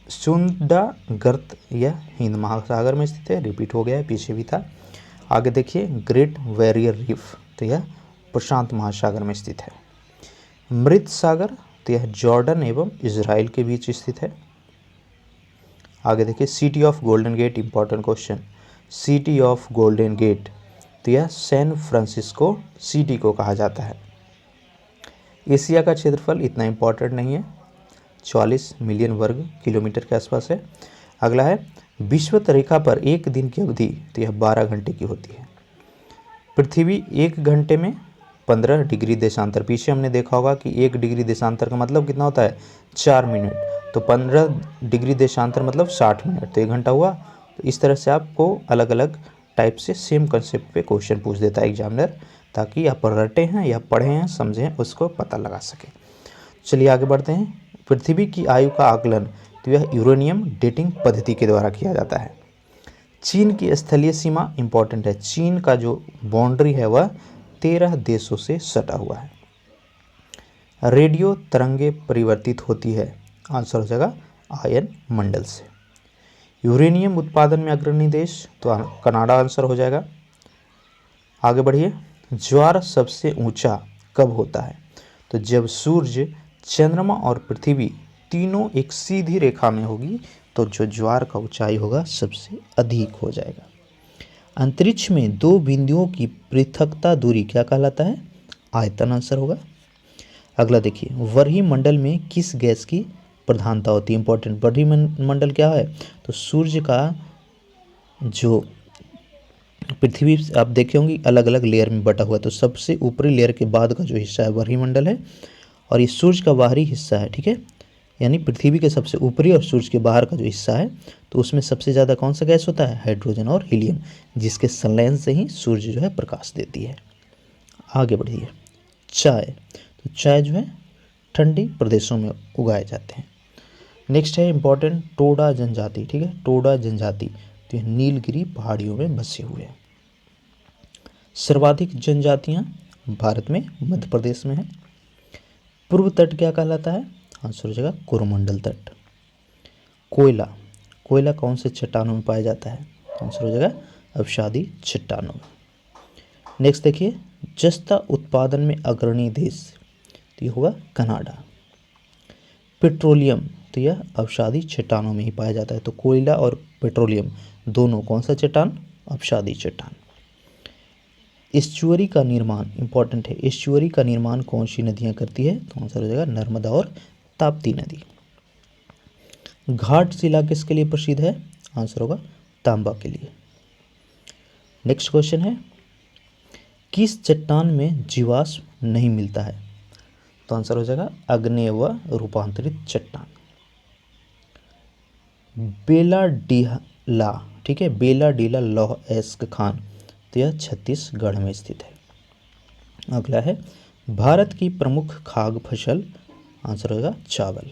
A: सुंदरगर्त, यह हिंद महासागर में स्थित है, रिपीट हो गया है, पीछे भी था। आगे देखिए ग्रेट बैरियर रीफ, तो यह प्रशांत महासागर में स्थित है। मृत सागर, तो यह जॉर्डन एवं इजराइल के बीच स्थित है। आगे देखिए city of golden gate, important question, city of golden gate, तो यह सैन फ्रांसिस्को सिटी को कहा जाता है। एशिया का क्षेत्रफल इतना इंपॉर्टेंट नहीं है, 44 मिलियन वर्ग किलोमीटर के आसपास है। अगला है विषुवत रेखा पर एक दिन की अवधि, तो यह 12 घंटे की होती है। पृथ्वी 1 घंटे में 15 डिग्री देशांतर, पीछे हमने देखा होगा कि 1 डिग्री देशांतर का मतलब कितना होता है, 4 मिनट, तो 15 डिग्री देशांतर मतलब 60 मिनट, तो 1 घंटा हुआ। तो इस तरह से आपको अलग अलग टाइप से सेम कंसेप्ट पे क्वेश्चन पूछ देता है एग्जामिनर, ताकि आप रटे हैं या पढ़े हैं, समझें, उसको पता लगा सके। चलिए आगे बढ़ते हैं। पृथ्वी की आयु का आकलन, तो यह यूरेनियम डेटिंग पद्धति के द्वारा किया जाता है। चीन की स्थलीय सीमा, इंपॉर्टेंट है, चीन का जो बाउंड्री है वह 13 देशों से सटा हुआ है। रेडियो तरंगे परिवर्तित होती है, आंसर हो जाएगा आयन मंडल से। यूरेनियम उत्पादन में अग्रणी देश, तो कनाडा आंसर हो जाएगा। आगे बढ़िए ज्वार सबसे ऊंचा कब होता है, तो जब सूर्य, चंद्रमा और पृथ्वी तीनों एक सीधी रेखा में होगी, तो जो ज्वार का ऊंचाई होगा सबसे अधिक हो जाएगा। अंतरिक्ष में दो बिंदुओं की पृथकता दूरी क्या कहलाता है? आयतन आंसर होगा। अगला देखिए, वरही मंडल में किस गैस की प्रधानता होती है? इंपॉर्टेंट। वरही मंडल क्या है? तो सूर्य का जो पृथ्वी आप देखे होंगे अलग अलग लेयर में बटा हुआ है, तो सबसे ऊपरी लेयर के बाद का जो हिस्सा है वरही मंडल है, और ये सूर्य का बाहरी हिस्सा है। ठीक है, यानी पृथ्वी के सबसे ऊपरी और सूर्य के बाहर का जो हिस्सा है, तो उसमें सबसे ज़्यादा कौन सा गैस होता है? हाइड्रोजन और हीलियम, जिसके संलयन से ही सूर्य जो है प्रकाश देती है। आगे बढ़िए, चाय। तो चाय जो है ठंडी प्रदेशों में उगाए जाते हैं। नेक्स्ट है इंपॉर्टेंट, टोडा जनजाति। ठीक है, टोडा जनजाति तो ये नीलगिरी पहाड़ियों में बसे हुए हैं। सर्वाधिक जनजातियां भारत में मध्य प्रदेश में है। पूर्व तट क्या कहलाता है? आंसर हो जाएगा कोरोमंडल तट। कोयला, कोयला कौन से चट्टानों में पाया जाता है? आंसर हो जाएगा अवसादी चट्टानों में। नेक्स्ट देखिए, जस्ता उत्पादन में अग्रणी देश, तो ये होगा कनाडा। पेट्रोलियम, तो यह अवसादी चट्टानों में ही पाया जाता है। तो कोयला और पेट्रोलियम दोनों कौन सा चट्टान? अवसादी चट्टान। एस्चुअरी का निर्माण, इंपॉर्टेंट है, एस्चुअरी का निर्माण कौन सी नदियां करती है? तो आंसर हो जाएगा नर्मदा और ताप्ती नदी। घाट शिला किसके लिए प्रसिद्ध है? आंसर होगा तांबा के लिए। नेक्स्ट क्वेश्चन है, किस चट्टान में जीवाश्म नहीं मिलता है? तो आंसर हो जाएगा आग्नेय व रूपांतरित चट्टान। बेलाडीला, ठीक है, बेलाडीला लौह अयस्क खान, तो यह छत्तीसगढ़ में स्थित है। अगला है, भारत की प्रमुख खाद्य फसल, आंसर होगा चावल।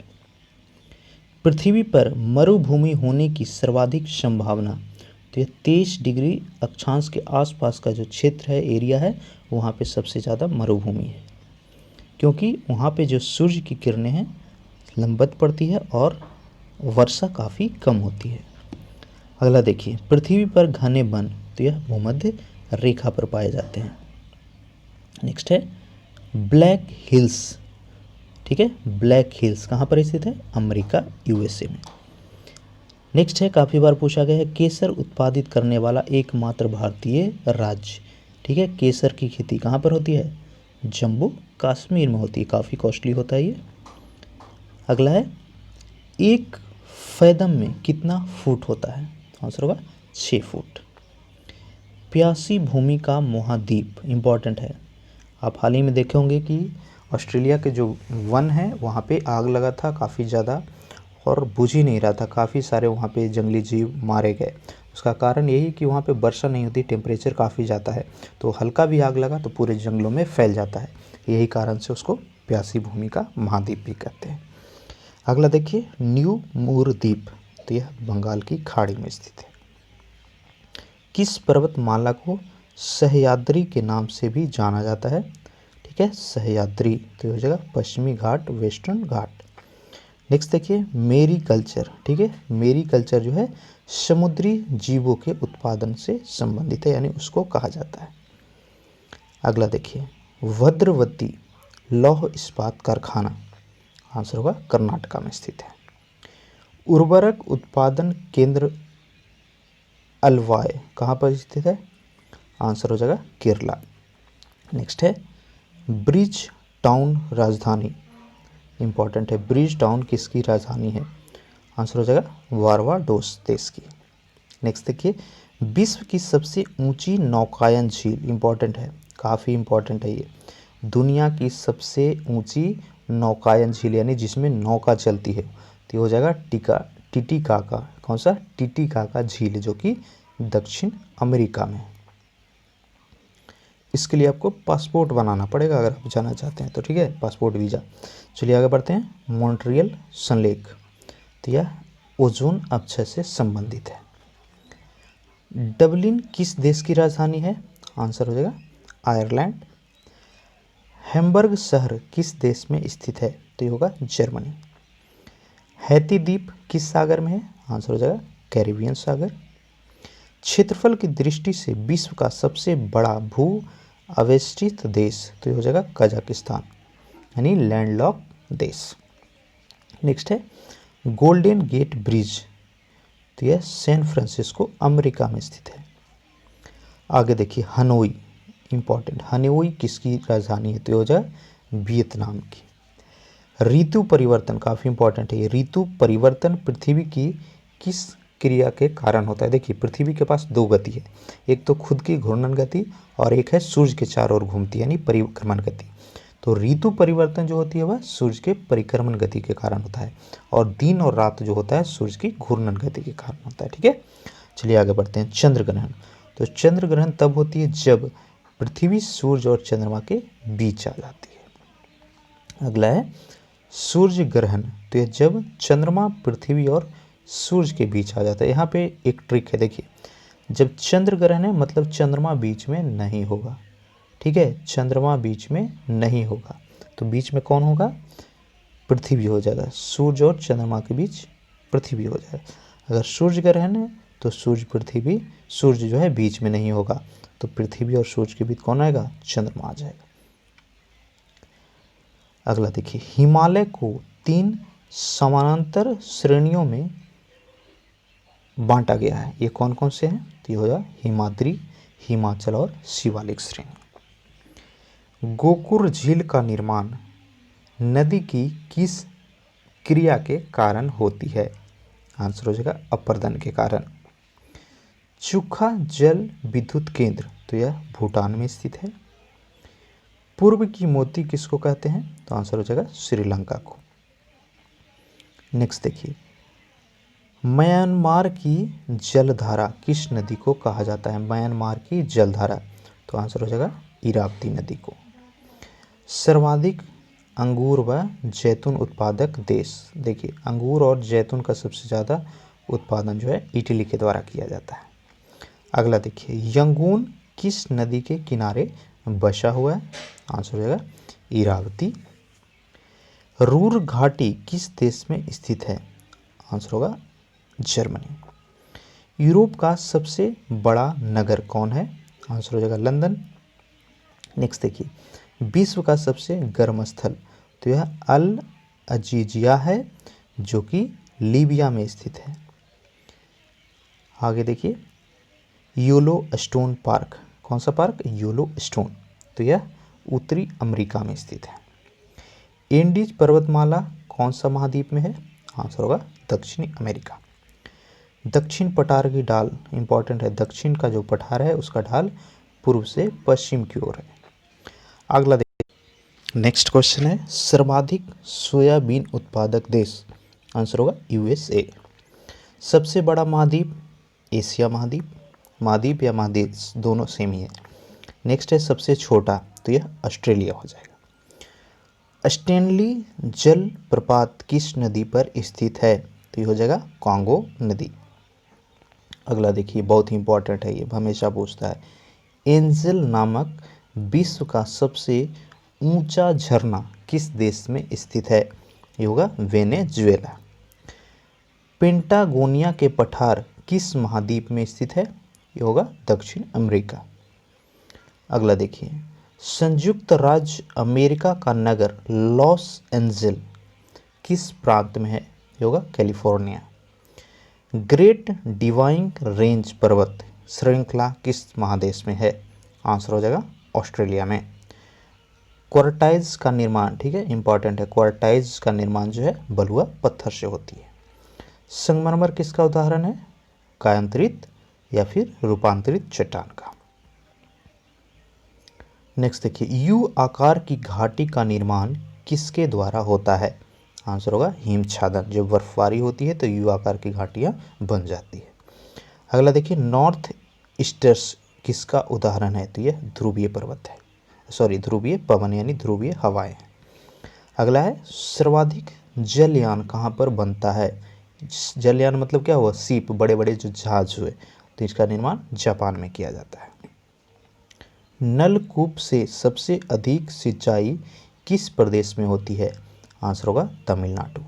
A: पृथ्वी पर मरुभूमि होने की सर्वाधिक संभावना, तो यह 23 डिग्री अक्षांश के आसपास का जो क्षेत्र है, एरिया है, वहाँ पे सबसे ज़्यादा मरुभूमि है, क्योंकि वहाँ पे जो सूर्य की किरणें हैं लंबवत पड़ती है और वर्षा काफ़ी कम होती है। अगला देखिए, पृथ्वी पर घने वन, तो यह भूमध्य रेखा पर पाए जाते हैं। नेक्स्ट है ब्लैक हिल्स। ठीक है, ब्लैक हिल्स कहाँ पर स्थित है? अमेरिका, यूएसए में। नेक्स्ट है, काफ़ी बार पूछा गया है, केसर उत्पादित करने वाला एकमात्र भारतीय राज्य। ठीक है, केसर की खेती कहाँ पर होती है? जम्मू कश्मीर में होती है, काफ़ी कॉस्टली होता है ये। अगला है, एक फैदम में कितना फुट होता है? आंसर होगा 6 फुट। प्यासी भूमि का महाद्वीप, इंपॉर्टेंट है, आप हाल ही में देखे होंगे कि ऑस्ट्रेलिया के जो वन है वहाँ पे आग लगा था काफ़ी ज़्यादा और बुझ ही नहीं रहा था, काफ़ी सारे वहाँ पे जंगली जीव मारे गए। उसका कारण यही कि वहाँ पे वर्षा नहीं होती, टेम्परेचर काफ़ी जाता है, तो हल्का भी आग लगा तो पूरे जंगलों में फैल जाता है, यही कारण से उसको प्यासी भूमि का महाद्वीप भी कहते हैं। अगला देखिए, न्यू मूर द्वीप, तो यह बंगाल की खाड़ी में स्थित है। किस पर्वतमाला को सह्याद्री के नाम से भी जाना जाता है? ठीक है, सह्याद्री, तो ये हो जाएगा पश्चिमी घाट, वेस्टर्न घाट। नेक्स्ट देखिए, मेरी कल्चर। ठीक है, मेरी कल्चर जो है समुद्री जीवों के उत्पादन से संबंधित है, यानी उसको कहा जाता है। अगला देखिए, भद्रवती लौह इस्पात कारखाना, आंसर होगा कर्नाटका में स्थित है। उर्वरक उत्पादन केंद्र अलवाय कहाँ पर स्थित है? आंसर हो जाएगा केरला। नेक्स्ट है, ब्रिज टाउन राजधानी, इंपॉर्टेंट है, ब्रिज टाउन किसकी राजधानी है? आंसर हो जाएगा बारबाडोस देश की। नेक्स्ट देखिए, विश्व की सबसे ऊंची नौकायन झील, इंपॉर्टेंट है, काफ़ी इंपॉर्टेंट है ये, दुनिया की सबसे ऊंची नौकायन झील यानी जिसमें नौका चलती है, तो हो जाएगा टिटिकाका। कौन सा? टिटिकाका झील, जो कि दक्षिण अमेरिका में। इसके लिए आपको पासपोर्ट बनाना पड़ेगा अगर आप जाना चाहते हैं तो, ठीक है, पासपोर्ट वीज़ा। चलिए आगे बढ़ते हैं, मॉन्ट्रियल संलेख, तो यह ओजोन अपक्षय से संबंधित है। डबलिन किस देश की राजधानी है? आंसर हो जाएगा आयरलैंड। हैम्बर्ग शहर किस देश में स्थित है? तो ये होगा जर्मनी। हैती द्वीप किस सागर में है? आंसर हो जाएगा कैरिबियन सागर। क्षेत्रफल की दृष्टि से विश्व का सबसे बड़ा भू अवेष्टित देश, तो ये हो जाएगा कजाकिस्तान, यानी लैंडलॉक देश। नेक्स्ट है, गोल्डन गेट ब्रिज तो यह सैन फ्रांसिस्को अमेरिका में स्थित है। आगे देखिए हनोई, इंपॉर्टेंट, हनोई किसकी राजधानी है? तो हो जाए वियतनाम की। ऋतु परिवर्तन काफ़ी इंपॉर्टेंट है ये। ऋतु परिवर्तन पृथ्वी की किस क्रिया के कारण होता है? देखिए पृथ्वी के पास दो गति है, एक तो खुद की घूर्णन गति और एक है सूर्य के चारों ओर घूमती है यानी परिक्रमण गति। तो ऋतु परिवर्तन जो होती है वह सूर्य के परिक्रमण गति के कारण होता है, और दिन और रात जो होता है सूर्य की घूर्णन गति के कारण होता है। ठीक है, चलिए आगे बढ़ते हैं। चंद्र ग्रहण, तो चंद्र ग्रहण तब होती है जब पृथ्वी सूर्य और चंद्रमा के बीच आ जाती है। अगला है सूर्य ग्रहण, तो यह जब चंद्रमा पृथ्वी और सूर्य के बीच आ जाता है। यहाँ पे एक ट्रिक है, देखिए जब चंद्र ग्रहण है मतलब चंद्रमा बीच में नहीं होगा। ठीक है, चंद्रमा बीच में नहीं होगा, तो बीच में कौन होगा? पृथ्वी हो जाएगा। सूर्य और चंद्रमा के बीच पृथ्वी हो जाएगा। अगर सूर्य ग्रहण है तो सूर्य जो है बीच में नहीं होगा, तो पृथ्वी और सूर्य के बीच कौन आएगा? चंद्रमा आ जाएगा। अगला देखिए, हिमालय को 3 समानांतर श्रेणियों में बांटा गया है। ये कौन कौन से हैं? तो ये हो जाए हिमाद्री, हिमाचल और शिवालिक श्रेणी। गोकुर झील का निर्माण नदी की किस क्रिया के कारण होती है? आंसर हो जाएगा अपरदन के कारण। चुखा जल विद्युत केंद्र, तो यह भूटान में स्थित है। पूर्व की मोती किसको कहते हैं? तो आंसर हो जाएगा श्रीलंका को। नेक्स्ट देखिए, म्यांमार की जलधारा किस नदी को कहा जाता है? म्यांमार की जलधारा, तो आंसर हो जाएगा इरावती नदी को। सर्वाधिक अंगूर व जैतून उत्पादक देश, देखिए अंगूर और जैतून का सबसे ज़्यादा उत्पादन जो है इटली के द्वारा किया जाता है। अगला देखिए, यंगून किस नदी के किनारे बसा हुआ है? आंसर हो जाएगा इरावती। रूर घाटी किस देश में स्थित है? आंसर होगा जर्मनी। यूरोप का सबसे बड़ा नगर कौन है? आंसर हो जाएगा लंदन। नेक्स्ट देखिए, विश्व का सबसे गर्म स्थल, तो यह अल अजीजिया है जो कि लीबिया में स्थित है। आगे देखिए, येलो स्टोन पार्क, कौन सा पार्क? येलो स्टोन, तो यह उत्तरी अमेरिका में स्थित है। एंडीज पर्वतमाला कौन सा महाद्वीप में है? आंसर होगा दक्षिणी अमेरिका। दक्षिण पठार की ढाल, इंपॉर्टेंट है, दक्षिण का जो पठार है उसका ढाल पूर्व से पश्चिम की ओर है। अगला देखिए, नेक्स्ट क्वेश्चन है, सर्वाधिक सोयाबीन उत्पादक देश? आंसर होगा यूएसए। सबसे बड़ा महाद्वीप? एशिया महाद्वीप, महाद्वीप या महादेश दोनों सेम ही है। नेक्स्ट है सबसे छोटा, तो यह ऑस्ट्रेलिया हो जाएगा। स्टेनली जल प्रपात किस नदी पर स्थित है? तो ये हो जाएगा कांगो नदी। अगला देखिए, बहुत ही इंपॉर्टेंट है, ये हमेशा पूछता है। एंजल नामक विश्व का सबसे ऊंचा झरना किस देश में स्थित है? ये होगा वेनेजुएला। पेंटागोनिया के पठार किस महाद्वीप में स्थित है? ये होगा दक्षिण अमेरिका। अगला देखिए, संयुक्त राज्य अमेरिका का नगर लॉस एंजल किस प्रांत में है? ये होगा कैलिफोर्निया। ग्रेट डिवाइंग रेंज पर्वत श्रृंखला किस महादेश में है? आंसर हो जाएगा ऑस्ट्रेलिया में। क्वार्टाइज का निर्माण, ठीक है इंपॉर्टेंट है, क्वार्टाइज का निर्माण जो है बलुआ पत्थर से होती है। संगमरमर किसका उदाहरण है? कायांतरित या फिर रूपांतरित चट्टान का। नेक्स्ट देखिए, यू आकार की घाटी का निर्माण किसके द्वारा होता है? आंसर होगा हिमच्छादन। जब बर्फबारी होती है तो यू आकार की घाटियां बन जाती है। अगला देखिए, नॉर्थ ईस्टर्स किसका उदाहरण है? तो यह ध्रुवीय पर्वत है, सॉरी ध्रुवीय पवन यानी ध्रुवीय हवाएं। अगला है, सर्वाधिक जलयान कहाँ पर बनता है? जलयान मतलब क्या हुआ? सीप, बड़े बड़े जो जहाज हुए, तो इसका निर्माण जापान में किया जाता है। नलकूप से सबसे अधिक सिंचाई किस प्रदेश में होती है? आंसर होगा तमिलनाडु।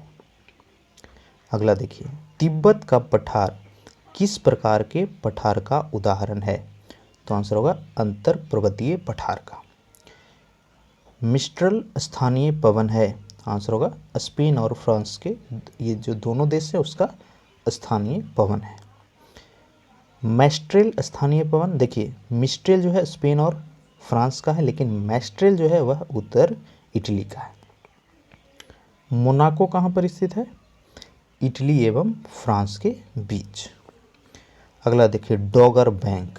A: अगला देखिए, तिब्बत का पठार किस प्रकार के पठार का उदाहरण है? तो आंसर होगा अंतर पर्वतीय पठार का। मिस्ट्रल स्थानीय पवन है? आंसर होगा स्पेन और फ्रांस के, ये जो दोनों देश है उसका स्थानीय पवन है। मैस्ट्रेल स्थानीय पवन, देखिए मिस्ट्रेल जो है स्पेन और फ्रांस का है, लेकिन मैस्ट्रेल जो है वह उत्तर इटली का है। मोनाको कहाँ पर स्थित है? इटली एवं फ्रांस के बीच। अगला देखिए डॉगर बैंक,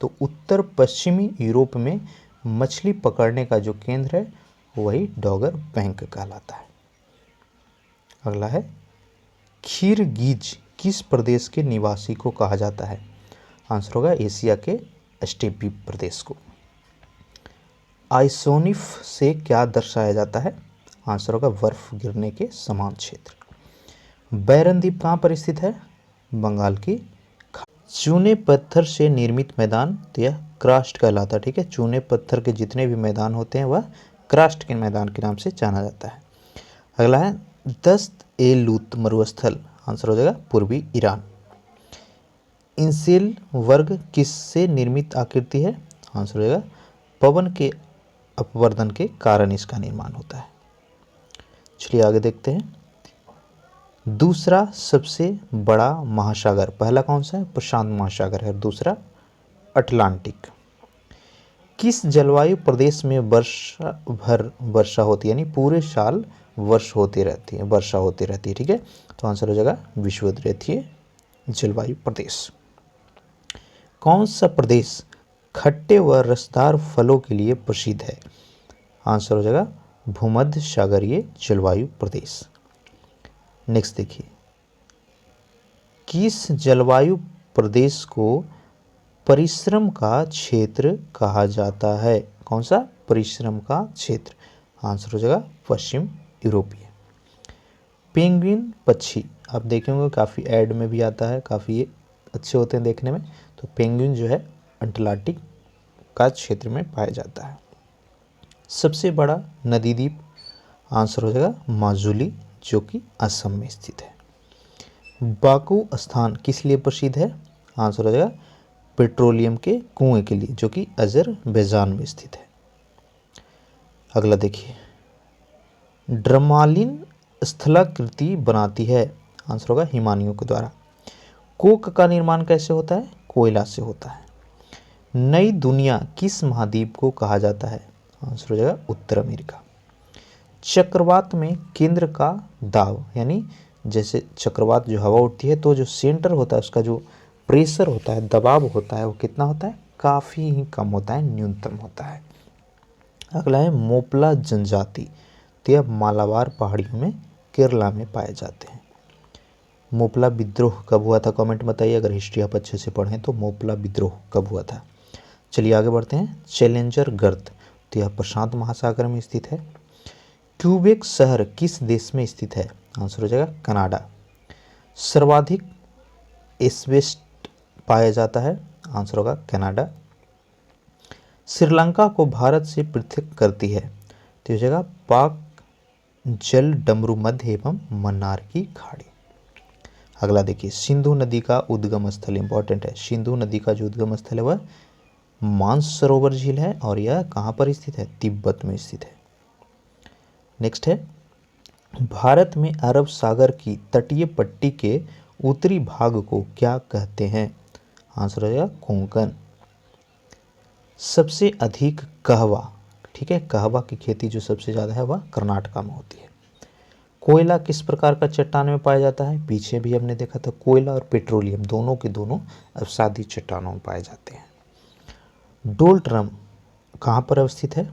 A: तो उत्तर पश्चिमी यूरोप में मछली पकड़ने का जो केंद्र है वही डॉगर बैंक कहलाता है। अगला है खीरगीज किस प्रदेश के निवासी को कहा जाता है? आंसर होगा एशिया के स्टेपी प्रदेश को। आइसोनिफ से क्या दर्शाया जाता है? आंसर होगा बर्फ गिरने के समान क्षेत्र। बैरन द्वीप कहाँ पर स्थित है? बंगाल की चूने पत्थर से निर्मित मैदान, तो यह क्रास्ट कहलाता है। ठीक है, चूने पत्थर के जितने भी मैदान होते हैं वह क्रास्ट के मैदान के नाम से जाना जाता है। अगला है दस्त ए लूत मरुस्थल, आंसर हो जाएगा पूर्वी ईरान। इंसेल वर्ग किससे निर्मित आकृति है? आंसर हो जाएगा पवन के अपवर्तन के कारण इसका निर्माण होता है। चलिए आगे देखते हैं। दूसरा सबसे बड़ा महासागर, पहला कौन सा है? प्रशांत महासागर है और दूसरा अटलांटिक। किस जलवायु प्रदेश में वर्षा भर वर्षा होती है, यानी पूरे साल वर्षा होती रहती है। ठीक है, तो आंसर हो जाएगा विषुवत-रेखीय जलवायु प्रदेश। कौन सा प्रदेश खट्टे व रसदार फलों के लिए प्रसिद्ध है? आंसर हो जाएगा भूमध्य सागरीय जलवायु प्रदेश। नेक्स्ट देखिए, किस जलवायु प्रदेश को परिश्रम का क्षेत्र कहा जाता है? कौन सा? परिश्रम का क्षेत्र। आंसर हो जाएगा पश्चिम यूरोपीय। पेंगुइन पक्षी आप देखेंगे काफ़ी ऐड में भी आता है, काफ़ी ये अच्छे होते हैं देखने में। तो पेंगुइन जो है अटलांटिक का क्षेत्र में पाया जाता है। सबसे बड़ा नदी द्वीप, आंसर हो जाएगा माजुली, जो कि असम में स्थित है। बाकू स्थान किस लिए प्रसिद्ध है? आंसर हो जाएगा पेट्रोलियम के कुएं के लिए, जो कि अजरबैजान में स्थित है। अगला देखिए, ड्रमालिन स्थलाकृति बनाती है, आंसर होगा हिमानियों के द्वारा। कोक का निर्माण कैसे होता है? कोयला से होता है। नई दुनिया किस महाद्वीप को कहा जाता है? आंसर हो जाएगा उत्तर अमेरिका। चक्रवात में केंद्र का दाब, यानी जैसे चक्रवात जो हवा उठती है तो जो सेंटर होता है उसका जो प्रेशर होता है, दबाव होता है, वो कितना होता है? काफ़ी ही कम होता है, न्यूनतम होता है। अगला है मोपला जनजाति, तो यह मालाबार पहाड़ियों में केरला में पाए जाते हैं। मोपला विद्रोह कब हुआ था? कमेंट बताइए, अगर हिस्ट्री आप अच्छे से पढ़ें तो मोपला विद्रोह कब हुआ था। चलिए आगे बढ़ते हैं। चैलेंजर गर्त, तो यह प्रशांत महासागर में स्थित है। क्यूबेक शहर किस देश में स्थित है? आंसर हो जाएगा कनाडा। सर्वाधिक एस्बेस्ट पाया जाता है, आंसर होगा कनाडा। श्रीलंका को भारत से पृथक करती है, तो हो जाएगा पाक जल डमरू मध्य एवं मन्नार की खाड़ी। अगला देखिए, सिंधु नदी का उद्गम स्थल, इंपॉर्टेंट है। सिंधु नदी का जो उद्गम स्थल है वह मानसरोवर झील है और यह कहाँ पर स्थित है? तिब्बत में स्थित है। नेक्स्ट है, भारत में अरब सागर की तटीय पट्टी के उत्तरी भाग को क्या कहते हैं? आंसर हो जाएगा कोंकण। सबसे अधिक कहवा, ठीक है, कहवा की खेती जो सबसे ज़्यादा है वह कर्नाटका में होती है। कोयला किस प्रकार का चट्टान में पाया जाता है? पीछे भी हमने देखा था, कोयला और पेट्रोलियम दोनों के दोनों अवसादी चट्टानों में पाए जाते हैं। डोलड्रम कहाँ पर अवस्थित है?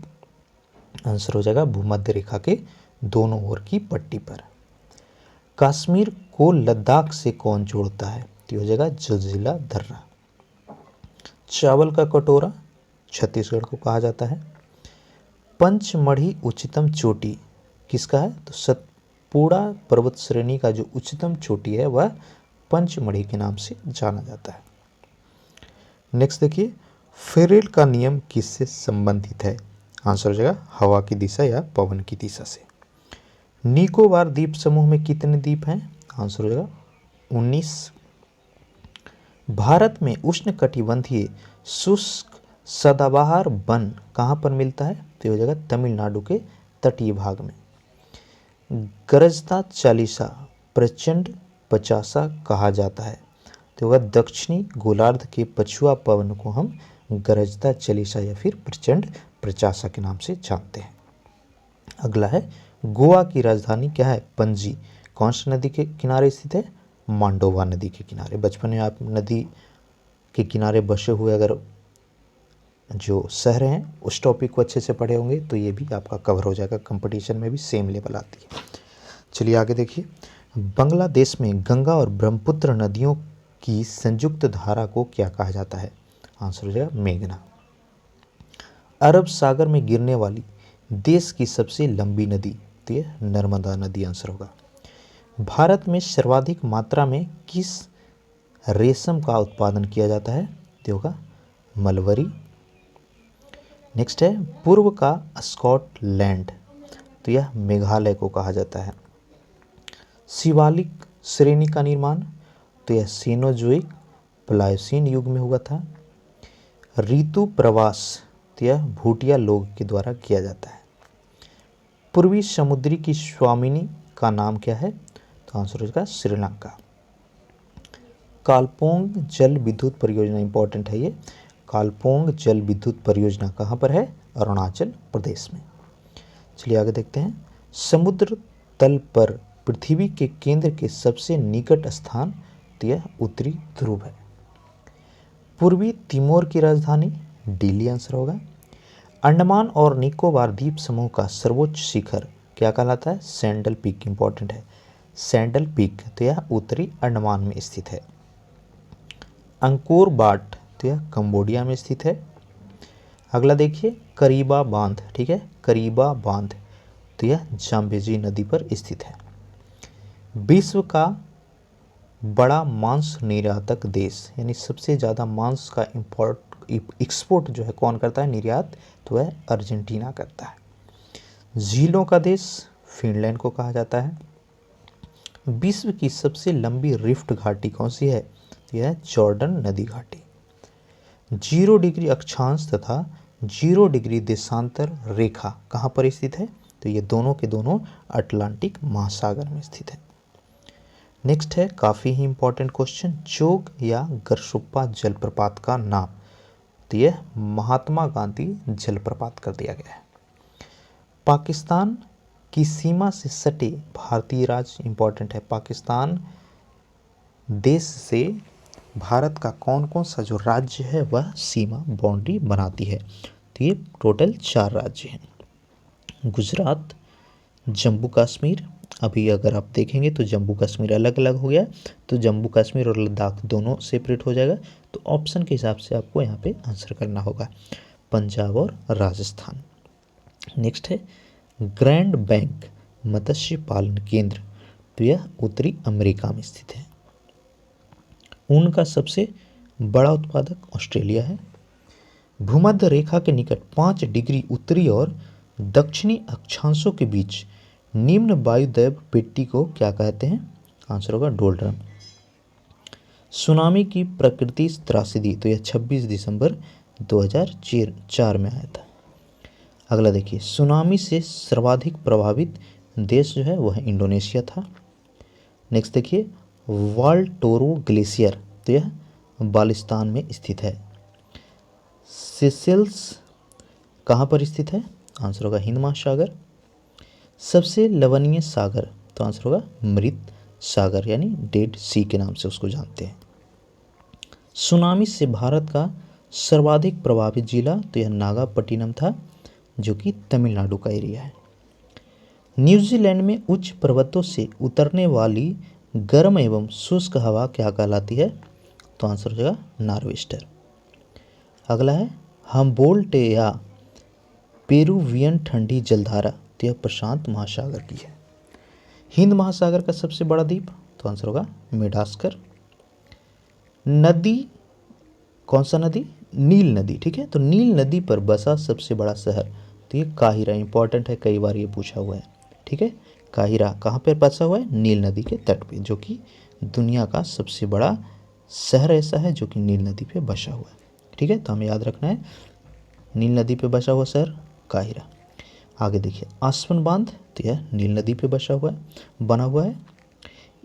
A: आंसर हो जाएगा भूमध्य रेखा के दोनों ओर की पट्टी पर। कश्मीर को लद्दाख से कौन जोड़ता है? तो हो जाएगा जोजिला दर्रा। चावल का कटोरा छत्तीसगढ़ को कहा जाता है। पंचमढ़ी उच्चतम चोटी किसका है? तो सतपुड़ा पर्वत श्रेणी का जो उच्चतम चोटी है वह पंचमढ़ी के नाम से जाना जाता है। नेक्स्ट देखिए, फेरेल का नियम किससे संबंधित है? आंसर हो जाएगा हवा की दिशा या पवन की दिशा से। निकोबार द्वीप समूह में कितने द्वीप हैं? आंसर हो जाएगा 19। भारत में उष्णकटिबंधीय शुष्क सदाबहार वन कहाँ पर मिलता है? तो हो जाएगा तमिलनाडु के तटीय भाग में। गरजता चालीसा प्रचंड पचासा कहा जाता है, तो होगा दक्षिणी गोलार्ध के पछुआ पवन को हम गरजता चलीसा या फिर प्रचंड प्रचासा के नाम से जानते हैं। अगला है गोवा की राजधानी क्या है? पणजी। कौन सी नदी के किनारे स्थित है? मांडोवा नदी के किनारे। बचपन में आप नदी के किनारे बसे हुए अगर जो शहर हैं उस टॉपिक को अच्छे से पढ़े होंगे तो ये भी आपका कवर हो जाएगा, कंपटीशन में भी सेम लेवल आती है। चलिए आगे देखिए, बांग्लादेश में गंगा और ब्रह्मपुत्र नदियों की संयुक्त धारा को क्या कहा जाता है? आंसर हो जाएगा मेघना। अरब सागर में गिरने वाली देश की सबसे लंबी नदी, तो ये नर्मदा नदी आंसर होगा। भारत में सर्वाधिक मात्रा में किस रेशम का उत्पादन किया जाता है? तो होगा मलबरी। नेक्स्ट है पूर्व का स्कॉटलैंड, तो यह मेघालय को कहा जाता है। शिवालिक श्रेणी का निर्माण, तो यह सीनोजोइक प्लायोसीन युग में हुआ था। ऋतु प्रवास, तो यह भूटिया लोग के द्वारा किया जाता है। पूर्वी समुद्री की स्वामिनी का नाम क्या है? तो आंसर होगा श्रीलंका। कालपोंग जल विद्युत परियोजना इंपॉर्टेंट है ये। कालपोंग जल विद्युत परियोजना कहाँ पर है? अरुणाचल प्रदेश में। चलिए आगे देखते हैं, समुद्र तल पर पृथ्वी के केंद्र के सबसे निकट स्थान, तो यह उत्तरी ध्रुव है। पूर्वी तिमोर की राजधानी दिल्ली आंसर होगा। अंडमान और निकोबार द्वीप समूह का सर्वोच्च शिखर क्या कहलाता है? सैंडल पीक इंपॉर्टेंट है। सैंडल पीक, तो यह उत्तरी अंडमान में स्थित है। अंकोर वाट, तो यह कंबोडिया में स्थित है। अगला देखिए करीबा बांध, ठीक है, करीबा बांध, तो यह जाम्बेजी नदी पर स्थित है। विश्व का बड़ा मांस निर्यातक देश, यानी सबसे ज़्यादा मांस का एक्सपोर्ट जो है कौन करता है? निर्यात, तो वह अर्जेंटीना करता है। झीलों का देश फिनलैंड को कहा जाता है। विश्व की सबसे लंबी रिफ्ट घाटी कौन सी है? यह जॉर्डन नदी घाटी। 0 डिग्री अक्षांश तथा 0 डिग्री देशांतर रेखा कहाँ पर स्थित है? तो ये दोनों के दोनों अटलांटिक महासागर में स्थित है। नेक्स्ट है काफ़ी ही इंपॉर्टेंट क्वेश्चन, जोग या गरसुप्पा जलप्रपात का नाम, तो यह महात्मा गांधी जलप्रपात कर दिया गया है। पाकिस्तान की सीमा से सटे भारतीय राज्य इंपॉर्टेंट है। पाकिस्तान देश से भारत का कौन कौन सा जो राज्य है वह सीमा बाउंड्री बनाती है? तो ये टोटल 4 राज्य हैं। गुजरात, जम्मू कश्मीर, अभी अगर आप देखेंगे तो जम्मू कश्मीर अलग अलग हो गया, तो जम्मू कश्मीर और लद्दाख दोनों सेपरेट हो जाएगा। तो ऑप्शन के हिसाब से आपको यहाँ पे आंसर करना होगा, पंजाब और राजस्थान। नेक्स्ट है ग्रैंड बैंक मत्स्य पालन केंद्र, तो यह उत्तरी अमेरिका में स्थित है। ऊन का सबसे बड़ा उत्पादक ऑस्ट्रेलिया है। भूमध्य रेखा के निकट 5 डिग्री उत्तरी और दक्षिणी अक्षांशों के बीच निम्न वायुदैव पेटी को क्या कहते हैं? आंसर होगा डोल्ड्रम। सुनामी की प्रकृति त्रासदी, तो यह 26 दिसंबर 2004 में आया था। अगला देखिए, सुनामी से सर्वाधिक प्रभावित देश जो है वह इंडोनेशिया था। नेक्स्ट देखिए, वाल्टोरो ग्लेशियर, तो यह बालिस्तान में स्थित है। सेशेल्स कहाँ पर स्थित है? आंसर होगा हिंद महासागर। सबसे लवणीय सागर, तो आंसर होगा मृत सागर, यानी डेड सी के नाम से उसको जानते हैं। सुनामी से भारत का सर्वाधिक प्रभावित जिला, तो यह नागापट्टिनम था जो कि तमिलनाडु का एरिया है। न्यूजीलैंड में उच्च पर्वतों से उतरने वाली गर्म एवं शुष्क हवा क्या कहलाती है? तो आंसर हो जाएगा नॉर्वेस्टर। अगला है हम्बोल्ट या पेरुवियन ठंडी जलधारा, तो यह प्रशांत महासागर की है। हिंद महासागर का सबसे बड़ा द्वीप, तो आंसर होगा मेडागास्कर। नदी कौन सा नदी? नील नदी, ठीक है। तो नील नदी पर बसा सबसे बड़ा शहर, तो ये काहिरा इंपॉर्टेंट है, कई बार ये पूछा हुआ है, ठीक है। काहिरा कहाँ पर बसा हुआ है? नील नदी के तट पे, जो कि दुनिया का सबसे बड़ा शहर ऐसा है जो कि नील नदी पे बसा हुआ है, ठीक है। तो हमें याद रखना है नील नदी पे बसा हुआ शहर काहिरा। आगे देखिए, आसवन बांध, तो यह नील नदी पे बसा हुआ है, बना हुआ है।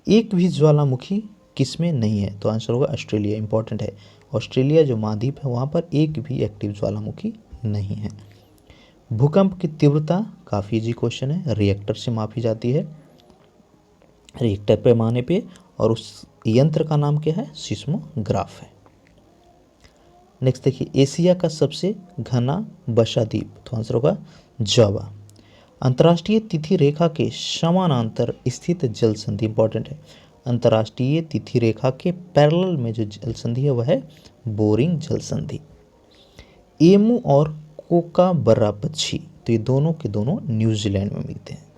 A: एक भी ज्वालामुखी किस में नहीं है? तो आंसर होगा ऑस्ट्रेलिया। इंपॉर्टेंट है, ऑस्ट्रेलिया जो महाद्वीप है वहाँ पर एक भी एक्टिव ज्वालामुखी नहीं है। भूकंप की तीव्रता काफ़ी इजी क्वेश्चन है, रिएक्टर से मापी जाती है, रिएक्टर पैमाने पे, और उस यंत्र का नाम क्या है? सिस्मोग्राफ है। नेक्स्ट देखिए, एशिया का सबसे घना बसा द्वीप, तो आंसर होगा जावा। अंतर्राष्ट्रीय तिथि रेखा के समानांतर स्थित जल संधि, इंपॉर्टेंट है, अंतर्राष्ट्रीय तिथि रेखा के पैरेलल में जो जल संधि है वह है बोरिंग जल संधि। एमू और कोकाबरा पक्षी, तो ये दोनों के दोनों न्यूजीलैंड में मिलते हैं।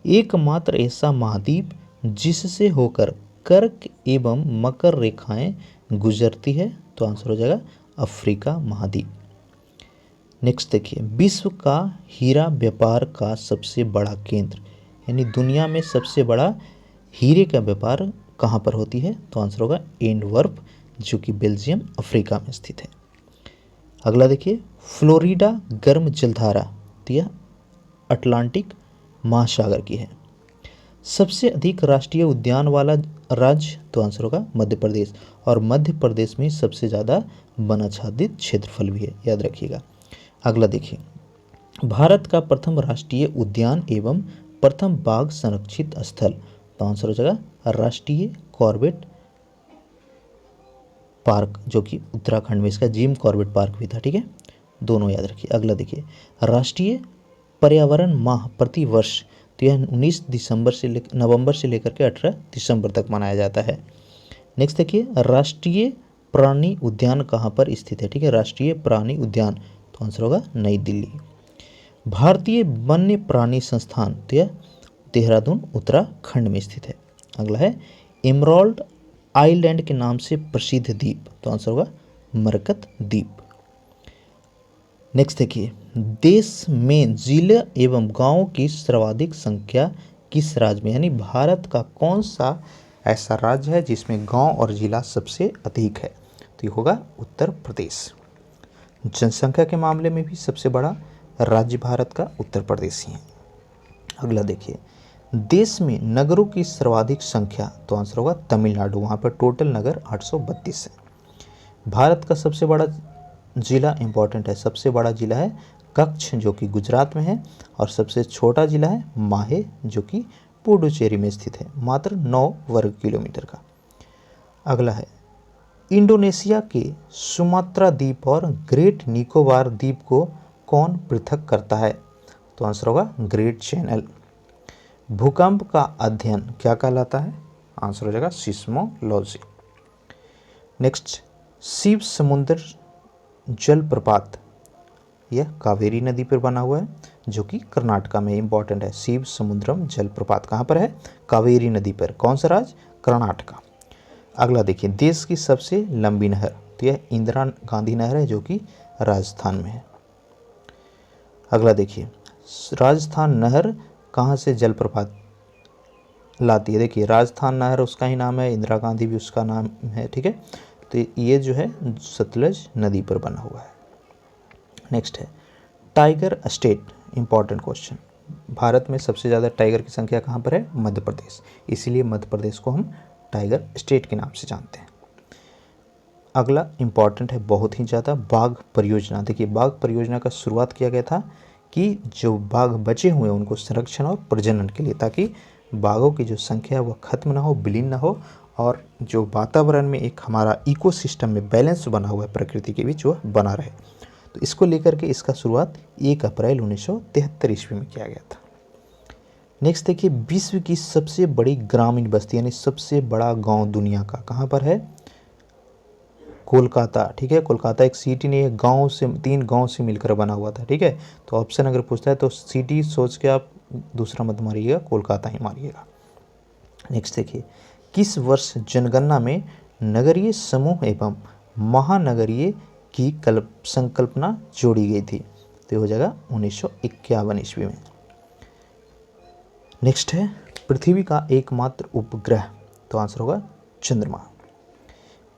A: एकमात्र ऐसा महाद्वीप जिससे होकर कर्क एवं मकर रेखाएं गुजरती है, तो आंसर हो जाएगा अफ्रीका महाद्वीप। नेक्स्ट देखिए, विश्व का हीरा व्यापार का सबसे बड़ा केंद्र, यानी दुनिया में सबसे बड़ा हीरे का व्यापार कहाँ पर होती है? तो आंसर होगा एंटवर्प, जो कि बेल्जियम अफ्रीका में स्थित है। अगला देखिए, फ्लोरिडा गर्म जलधारा, तो यह अटलांटिक महासागर की है। सबसे अधिक राष्ट्रीय उद्यान वाला राज्य, तो आंसर होगा मध्य प्रदेश, और मध्य प्रदेश में सबसे ज़्यादा वनाच्छादित क्षेत्रफल भी है, याद रखिएगा। अगला देखिए, भारत का प्रथम राष्ट्रीय उद्यान एवं प्रथम बाघ संरक्षित स्थल, तो आंसर हो जाएगा राष्ट्रीय कॉर्बेट पार्क, जो कि उत्तराखंड में, इसका जिम कॉर्बेट पार्क भी था, ठीक है, दोनों याद रखिए। अगला देखिए, राष्ट्रीय पर्यावरण माह प्रति वर्ष, तो यह 19 नवंबर से लेकर के 18 दिसंबर तक मनाया जाता है। नेक्स्ट देखिए, राष्ट्रीय प्राणी उद्यान कहाँ पर स्थित है? ठीक है, राष्ट्रीय प्राणी उद्यान, तो आंसर होगा नई दिल्ली। भारतीय वन्य प्राणी संस्थान, तो यह देहरादून उत्तराखंड में स्थित है। अगला है एमराल्ड आइलैंड के नाम से प्रसिद्ध द्वीप, तो आंसर होगा मरकत द्वीप। नेक्स्ट देखिए, देश में जिले एवं गांवों की सर्वाधिक संख्या किस राज्य में, यानी भारत का कौन सा ऐसा राज्य है जिसमें गांव और जिला सबसे अधिक है? तो ये होगा उत्तर प्रदेश। जनसंख्या के मामले में भी सबसे बड़ा राज्य भारत का उत्तर प्रदेश ही है। अगला देखिए, देश में नगरों की सर्वाधिक संख्या, तो आंसर होगा तमिलनाडु, वहाँ पर टोटल नगर 832 है। भारत का सबसे बड़ा जिला, इंपॉर्टेंट है, सबसे बड़ा जिला है कच्छ, जो कि गुजरात में है, और सबसे छोटा जिला है माहे, जो कि पुडुचेरी में स्थित है, मात्र 9 वर्ग किलोमीटर का। अगला है, इंडोनेशिया के सुमात्रा द्वीप और ग्रेट निकोबार द्वीप को कौन पृथक करता है? तो आंसर होगा ग्रेट चैनल। भूकंप का अध्ययन क्या कहलाता है? आंसर हो जाएगा सिस्मोलॉजी। नेक्स्ट, शिव समुद्र जलप्रपात, यह कावेरी नदी पर बना हुआ है, जो कि कर्नाटका में, इंपॉर्टेंट है, शिव समुद्रम जलप्रपात कहाँ पर है? कावेरी नदी पर। कौन सा राज्य? कर्नाटका। अगला देखिए, देश की सबसे लंबी नहर, तो यह इंदिरा गांधी नहर है, जो कि राजस्थान में है। अगला देखिए, राजस्थान नहर कहाँ से जलप्रपात लाती है? देखिए, राजस्थान नहर उसका ही नाम है, इंदिरा गांधी भी उसका नाम है, ठीक है, तो ये जो है सतलज नदी पर बना हुआ है। नेक्स्ट है tiger state, important question, Bharat में सबसे ज़्यादा टाइगर की संख्या कहाँ पर है? मध्य प्रदेश, इसीलिए मध्य प्रदेश को हम टाइगर स्टेट के नाम से जानते हैं। अगला इंपॉर्टेंट है बहुत ही ज़्यादा, बाघ परियोजना। देखिए, बाघ परियोजना का शुरुआत किया गया था कि जो बाघ बचे हुए हैं उनको संरक्षण और प्रजनन के लिए, ताकि बाघों की जो संख्या है वह खत्म ना हो, विलीन ना हो, और जो वातावरण में एक हमारा इकोसिस्टम में बैलेंस बना हुआ है प्रकृति के बीच वह बना रहे। तो इसको लेकर के इसका शुरुआत 1 अप्रैल 1973 ईस्वी में किया गया था। नेक्स्ट देखिए, विश्व की सबसे बड़ी ग्रामीण बस्ती, यानी सबसे बड़ा गांव दुनिया का कहाँ पर है? कोलकाता, ठीक है, कोलकाता एक सिटी नहीं है, गांव से, 3 गांव से मिलकर बना हुआ था, ठीक है, तो ऑप्शन अगर पूछता है तो सिटी सोच के आप दूसरा मत मारिएगा, कोलकाता ही मारिएगा। नेक्स्ट देखिए, किस वर्ष जनगणना में नगरीय समूह एवं महानगरीय की संकल्पना जोड़ी गई थी? तो ये हो जाएगा 1951 ईस्वी में। नेक्स्ट है पृथ्वी का एकमात्र उपग्रह, तो आंसर होगा चंद्रमा।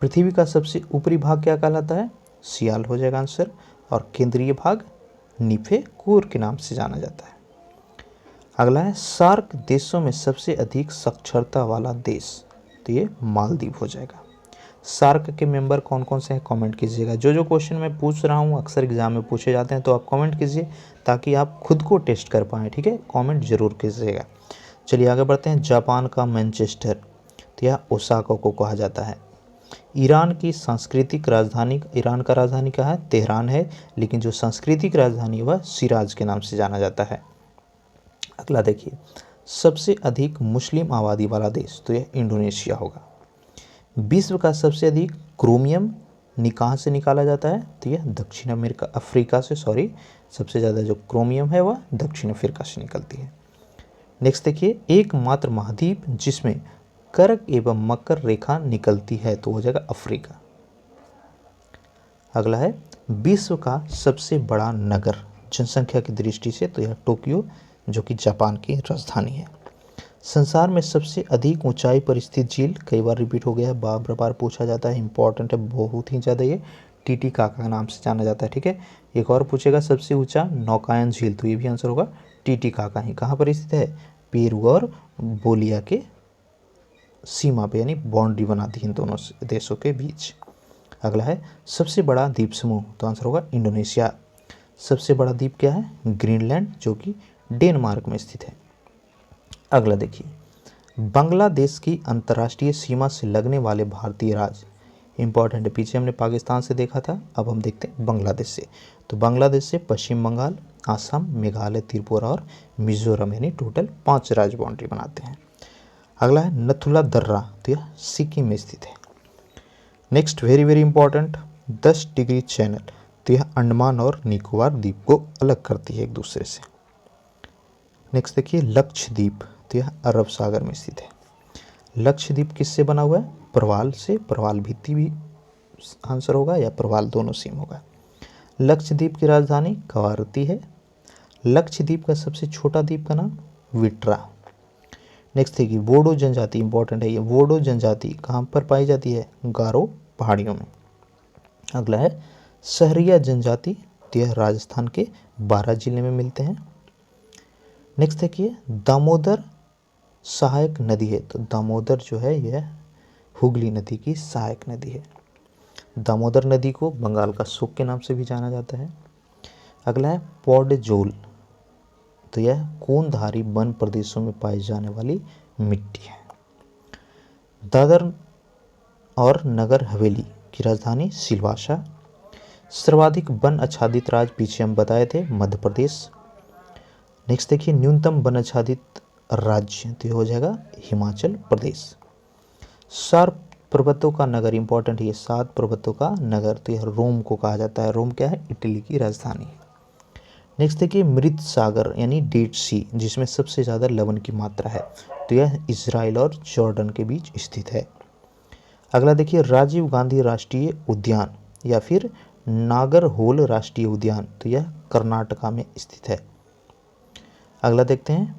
A: पृथ्वी का सबसे ऊपरी भाग क्या कहलाता है? सियाल हो जाएगा आंसर, और केंद्रीय भाग निफे कोर के नाम से जाना जाता है। अगला है सार्क देशों में सबसे अधिक साक्षरता वाला देश, तो ये मालदीव हो जाएगा। सार्क के मेंबर कौन कौन से हैं कमेंट कीजिएगा। जो जो क्वेश्चन मैं पूछ रहा हूँ अक्सर एग्जाम में पूछे जाते हैं, तो आप कमेंट कीजिए ताकि आप खुद को टेस्ट कर पाएँ, ठीक है, कमेंट जरूर कीजिएगा। चलिए आगे बढ़ते हैं। जापान का मैनचेस्टर, तो यह ओसाका को कहा जाता है। ईरान की सांस्कृतिक राजधानी, ईरान का राजधानी क्या है, तेहरान है, लेकिन जो सांस्कृतिक राजधानी है वह शिराज के नाम से जाना जाता है। अगला देखिए, सबसे अधिक मुस्लिम आबादी वाला देश, तो यह इंडोनेशिया होगा। विश्व का सबसे अधिक क्रोमियम कहाँ से निकाला जाता है, तो यह दक्षिण अफ्रीका से, सबसे ज़्यादा जो क्रोमियम है वह दक्षिण अफ्रीका से निकलती है। नेक्स्ट देखिए, एकमात्र महाद्वीप जिसमें कर्क एवं मकर रेखा निकलती है, तो हो जाएगा अफ्रीका। अगला है, विश्व का सबसे बड़ा नगर जनसंख्या की दृष्टि से, तो यह टोक्यो जो कि जापान की राजधानी है। संसार में सबसे अधिक ऊंचाई पर स्थित झील, कई बार रिपीट हो गया है, बार बार पूछा जाता है, इंपॉर्टेंट है बहुत ही ज़्यादा, ये टीटीकाका के नाम से जाना जाता है, ठीक है। एक और पूछेगा, सबसे ऊंचा नौकायन झील, तो ये भी आंसर होगा टीटीकाका ही। कहाँ पर स्थित है, पेरू और बोलिया के सीमा पे, यानी बाउंड्री बनाती है इन दोनों देशों के बीच। अगला है, सबसे बड़ा द्वीप समूह, तो आंसर होगा इंडोनेशिया। सबसे बड़ा द्वीप क्या है, ग्रीनलैंड, जो कि डेनमार्क में स्थित है। अगला देखिए, बांग्लादेश की अंतर्राष्ट्रीय सीमा से लगने वाले भारतीय राज्य, इंपॉर्टेंट है, पीछे हमने पाकिस्तान से देखा था, अब हम देखते हैं बांग्लादेश से। तो बांग्लादेश से पश्चिम बंगाल, आसाम, मेघालय, त्रिपुरा और मिजोरम, यानी टोटल 5 राज्य बाउंड्री बनाते हैं। अगला है नथुला दर्रा, तो यह सिक्किम में स्थित है। Next very very important, 10 degree channel, तो यह अंडमान और निकोबार द्वीप को अलग करती है एक दूसरे से। नेक्स्ट देखिए, लक्षद्वीप, तो यह अरब सागर में स्थित है। लक्षद्वीप किससे बना हुआ है, प्रवाल से, प्रवाल भित्ति भी आंसर होगा या प्रवाल, दोनों सेम होगा। लक्षद्वीप की राजधानी कवारत्ती है। लक्षद्वीप का सबसे छोटा द्वीप का नाम विट्रा। नेक्स्ट देखिए, बोडो जनजाति, इंपॉर्टेंट है ये, बोडो जनजाति कहाँ पर पाई जाती है, गारो पहाड़ियों में। अगला है सहरिया जनजाति, तो यह राजस्थान के 12 जिले में मिलते हैं। नेक्स्ट देखिए, दामोदर सहायक नदी है, तो दामोदर जो है यह हुगली नदी की सहायक नदी है। दामोदर नदी को बंगाल का सुख के नाम से भी जाना जाता है। अगला है पौडजोल, तो यह कोनधारी वन प्रदेशों में पाई जाने वाली मिट्टी है। दादर और नगर हवेली की राजधानी सिलवासा। सर्वाधिक वन आच्छादित राज्य पीछे हम बताए थे, मध्य प्रदेश। नेक्स्ट देखिए, न्यूनतम वन आच्छादित राज्य, तो ये हो जाएगा हिमाचल प्रदेश। 7 पर्वतों का नगर, इंपॉर्टेंट ये 7 पर्वतों का नगर, तो यह रोम को कहा जाता है। रोम क्या है, इटली की राजधानी है। नेक्स्ट देखिए, मृत सागर यानी डेड सी, जिसमें सबसे ज़्यादा लवण की मात्रा है, तो यह इजराइल और जॉर्डन के बीच स्थित है। अगला देखिए, राजीव गांधी राष्ट्रीय उद्यान या फिर नागरहोल राष्ट्रीय उद्यान, तो यह कर्नाटका में स्थित है। अगला देखते हैं,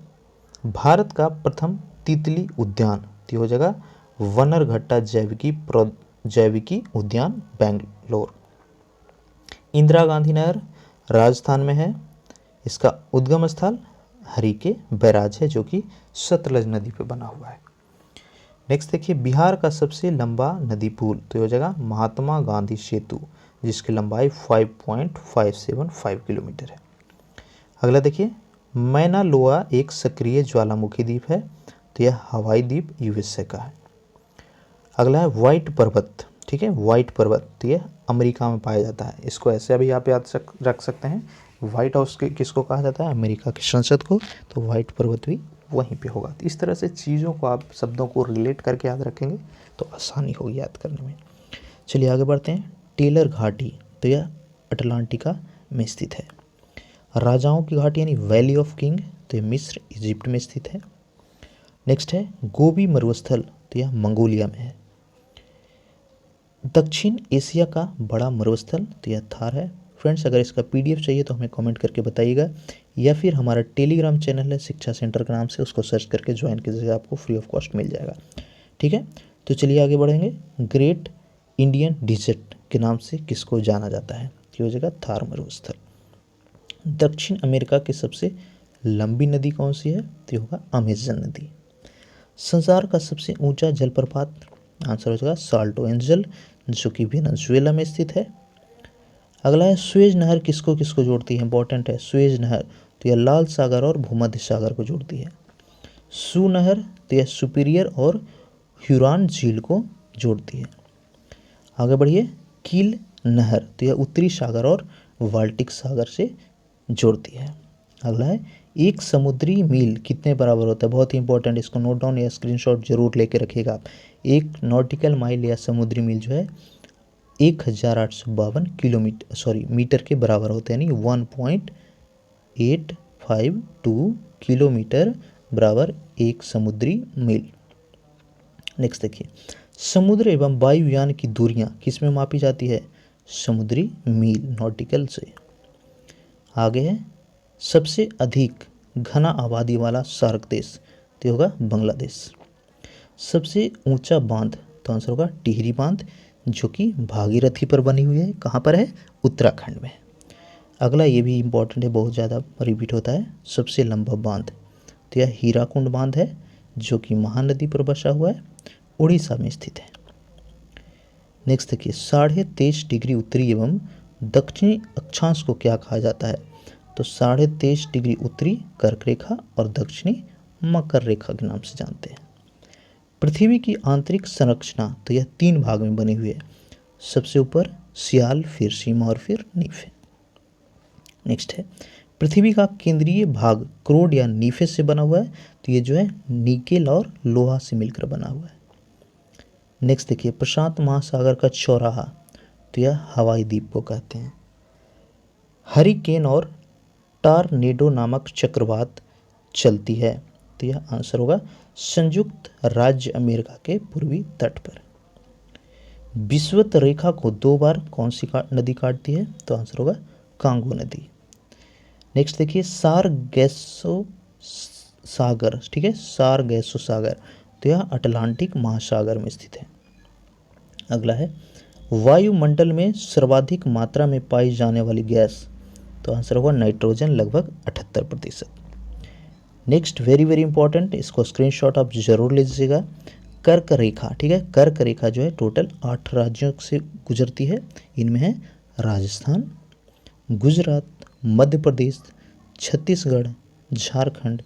A: भारत का प्रथम तितली उद्यान, तो हो जाएगा वनरघट्टा जैविकी उद्यान, बेंगलोर। इंदिरा गांधी नहर राजस्थान में है। इसका उद्गम स्थल हरिके बैराज है, जो कि सतलज नदी पे बना हुआ है। नेक्स्ट देखिए, बिहार का सबसे लंबा नदी पुल, तो हो जाएगा महात्मा गांधी सेतु, जिसकी लंबाई 5.575 किलोमीटर है। अगला देखिए, मैना लोआ एक सक्रिय ज्वालामुखी द्वीप है, तो यह हवाई द्वीप यूएसए का है। अगला है व्हाइट पर्वत, ठीक है, व्हाइट पर्वत, तो यह अमेरिका में पाया जाता है। इसको ऐसे अभी आप याद रख सकते हैं, व्हाइट हाउस के किसको कहा जाता है, अमेरिका की संसद को, तो व्हाइट पर्वत भी वहीं पे होगा। तो इस तरह से चीज़ों को आप शब्दों को रिलेट करके याद रखेंगे तो आसानी होगी याद करने में। चलिए आगे बढ़ते हैं। टेलर घाटी, तो यह अटलांटिका में स्थित है। राजाओं की घाटी यानी वैली ऑफ किंग, तो यह मिस्र इजिप्ट में स्थित है। नेक्स्ट है गोबी मरुस्थल, तो यह मंगोलिया में है। दक्षिण एशिया का बड़ा मरुस्थल, तो यह थार है। फ्रेंड्स, अगर इसका पीडीएफ चाहिए तो हमें कमेंट करके बताइएगा, या फिर हमारा टेलीग्राम चैनल है शिक्षा सेंटर के नाम से, उसको सर्च करके ज्वाइन कीजिएगा, आपको फ्री ऑफ कॉस्ट मिल जाएगा, ठीक है। तो चलिए आगे बढ़ेंगे। ग्रेट इंडियन डिजर्ट के नाम से किसको जाना जाता है, ये हो जाएगा थार मरुस्थल। दक्षिण अमेरिका की सबसे लंबी नदी कौन सी है, तो ये होगा अमेजन नदी। संसार का सबसे ऊंचा जलप्रपात, आंसर हो जाएगा साल्टो एंजल, जो कि वेनेजुएला में स्थित है। अगला है सुएज नहर किसको किसको जोड़ती है, इंपॉर्टेंट है सुएज नहर, तो यह लाल सागर और भूमध्य सागर को जोड़ती है। सू नहर, तो यह सुपीरियर और ह्यूरॉन झील को जोड़ती है। आगे बढ़िए, कील नहर, तो यह उत्तरी सागर और बाल्टिक सागर से जोड़ती है। अगला है एक समुद्री मील कितने बराबर होता है, बहुत ही इंपॉर्टेंट, इसको नोट डाउन या स्क्रीनशॉट जरूर लेके रखिएगा आप। एक नॉटिकल माइल या समुद्री मील जो है 1852 किलोमीटर मीटर के बराबर होते हैं, यानी 1.852 किलोमीटर बराबर एक समुद्री मील। नेक्स्ट देखिए, समुद्र एवं वायुयान की दूरियां किस में मापी जाती है, समुद्री मील नॉटिकल से। आगे है सबसे अधिक घना आबादी वाला सार्क देश, तो होगा बांग्लादेश। सबसे ऊंचा बांध, तो आंसर होगा टिहरी बांध, जो कि भागीरथी पर बनी हुई है, कहाँ पर है, उत्तराखंड में। अगला ये भी इम्पोर्टेंट है, बहुत ज़्यादा रिपीट होता है, सबसे लंबा बांध, तो यह हीराकुंड बांध है, जो कि महानदी पर बसा हुआ है, उड़ीसा में स्थित है। नेक्स्ट देखिए, 23.5 डिग्री उत्तरी एवं दक्षिणी अक्षांश को क्या कहा जाता है, तो 23.5 डिग्री उत्तरी कर्क रेखा और दक्षिणी मकर रेखा के नाम से जानते हैं। पृथ्वी की आंतरिक संरचना, तो यह 3 भाग में बनी हुई है, सबसे ऊपर सियाल, फिर सीमा और फिर नीफे। नेक्स्ट है पृथ्वी का केंद्रीय भाग क्रोड या नीफे से बना हुआ है, तो ये जो है निकेल और लोहा से मिलकर बना हुआ है। नेक्स्ट देखिए, प्रशांत महासागर का चौराहा, तो यह हवाई द्वीप को कहते हैं। हरिकेन और टॉर्नेडो नामक चक्रवात चलती है, तो यह आंसर होगा संयुक्त राज्य अमेरिका के पूर्वी तट पर। विषुवत रेखा को 2 बार कौन सी नदी काटती है, तो आंसर होगा कांगो नदी। नेक्स्ट देखिए, सारगैसो सागर, ठीक है, सारगैसो सागर, तो यह अटलांटिक महासागर में स्थित है। अगला है वायुमंडल में सर्वाधिक मात्रा में पाई जाने वाली गैस, तो आंसर होगा नाइट्रोजन, लगभग 78%। नेक्स्ट वेरी वेरी इंपॉर्टेंट, इसको स्क्रीनशॉट आप जरूर ले लीजिएगा, कर्क रेखा, ठीक है, कर्क रेखा जो है टोटल 8 राज्यों से गुजरती है, इनमें है राजस्थान, गुजरात, मध्य प्रदेश, छत्तीसगढ़, झारखंड,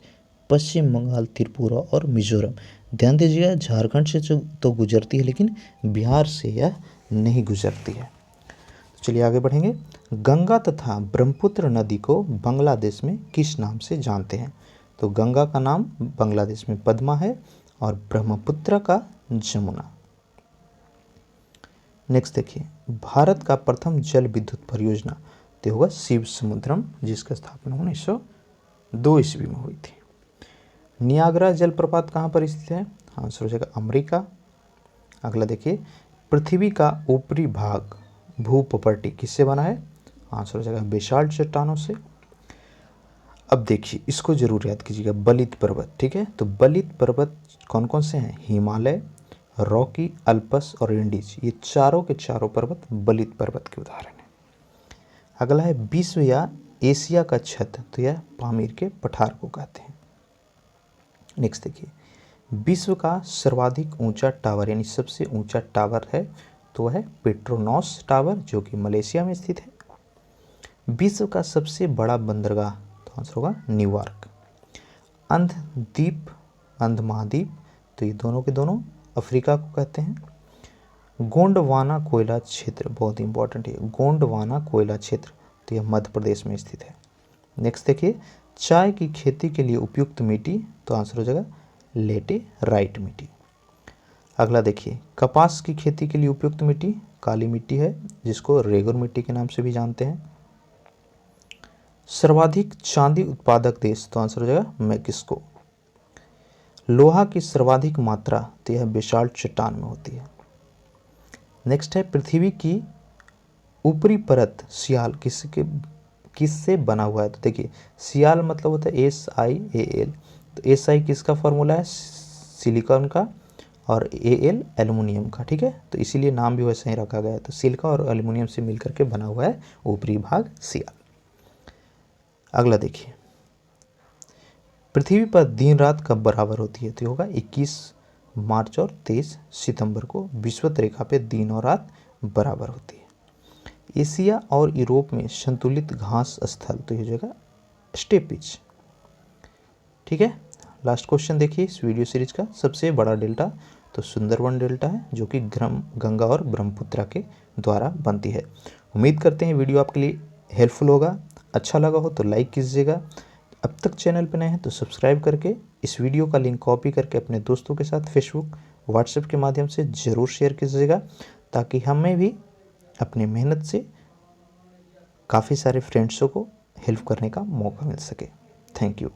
A: पश्चिम बंगाल, त्रिपुरा और मिजोरम। ध्यान दीजिएगा, झारखंड से जो तो गुजरती है, लेकिन बिहार से यह नहीं गुजरती है। तो चलिए आगे बढ़ेंगे। गंगा तथा ब्रह्मपुत्र नदी को बांग्लादेश में किस नाम से जानते हैं, तो गंगा का नाम बांग्लादेश में पद्मा है और ब्रह्मपुत्र का जमुना। नेक्स्ट देखिए, भारत का प्रथम जल विद्युत परियोजना, तो होगा शिव समुद्रम, जिसका स्थापना 1902 ईस्वी में हुई थी। नियाग्रा जलप्रपात कहाँ पर स्थित है, आंसर हो जाएगा अमेरिका। अगला देखिए, पृथ्वी का ऊपरी भाग भूपटटी किससे बना है, आंसर हो जाएगा बेसाल्ट चट्टानों से। अब देखिए, इसको जरूर याद कीजिएगा, बलित पर्वत, ठीक है, तो बलित पर्वत कौन कौन से हैं, हिमालय, रॉकी, अल्पस और एंडीज, ये चारों के चारों पर्वत बलित पर्वत के उदाहरण हैं। अगला है विश्व या एशिया का छत, तो यह पामीर के पठार को कहते हैं। नेक्स्ट देखिए, विश्व का सर्वाधिक ऊंचा टावर यानी सबसे ऊंचा टावर है, तो वह है पेट्रोनॉस टावर, जो कि मलेशिया में स्थित है। विश्व का सबसे बड़ा बंदरगाह, तो आंसर होगा न्यूयॉर्क। अंध द्वीप, अंध महाद्वीप, तो ये दोनों के दोनों अफ्रीका को कहते हैं। गोंडवाना कोयला क्षेत्र, बहुत इंपॉर्टेंट है, गोंडवाना कोयला क्षेत्र, तो यह मध्य प्रदेश में स्थित है। नेक्स्ट देखिए, चाय की खेती के लिए उपयुक्त मिट्टी, तो आंसर हो जाएगा लेटेराइट मिट्टी। अगला देखिए, कपास की खेती के लिए उपयुक्त मिट्टी काली मिट्टी है, जिसको रेगुर मिट्टी के नाम से भी जानते हैं। सर्वाधिक चांदी उत्पादक देश, तो आंसर हो जाएगा मैक्सिको। लोहा की सर्वाधिक मात्रा, तो यह बेसाल्ट चट्टान में होती है। नेक्स्ट है पृथ्वी की ऊपरी परत सियाल किससे बना हुआ है, तो देखिए सियाल मतलब होता है SiAl, तो Si किसका फॉर्मूला है, सिलिकॉन का, और Al एल्युमिनियम का, ठीक है, तो इसीलिए नाम भी वैसे ही रखा गया है, तो सिलिका और एल्युमिनियम से मिलकर के बना हुआ है ऊपरी भाग सियाल। अगला देखिए, पृथ्वी पर दिन रात कब बराबर होती है? तो ये होगा 21 मार्च और 23 सितंबर को विषुवत रेखा पे दिन और रात बराबर होती है। एशिया और यूरोप में संतुलित घास स्थल, तो ये हो जाएगा स्टेपिज। ठीक है, लास्ट क्वेश्चन देखिए इस वीडियो सीरीज का। सबसे बड़ा डेल्टा, तो सुंदरवन डेल्टा है, जो कि गंगा और ब्रह्मपुत्रा के द्वारा बनती है। उम्मीद करते हैं वीडियो आपके लिए हेल्पफुल होगा। अच्छा लगा हो तो लाइक कीजिएगा। अब तक चैनल पर नए हैं तो सब्सक्राइब करके इस वीडियो का लिंक कॉपी करके अपने दोस्तों के साथ फेसबुक, व्हाट्सएप के माध्यम से ज़रूर शेयर कीजिएगा, ताकि हमें भी अपनी मेहनत से काफ़ी सारे फ्रेंड्सों को हेल्प करने का मौका मिल सके। Thank you.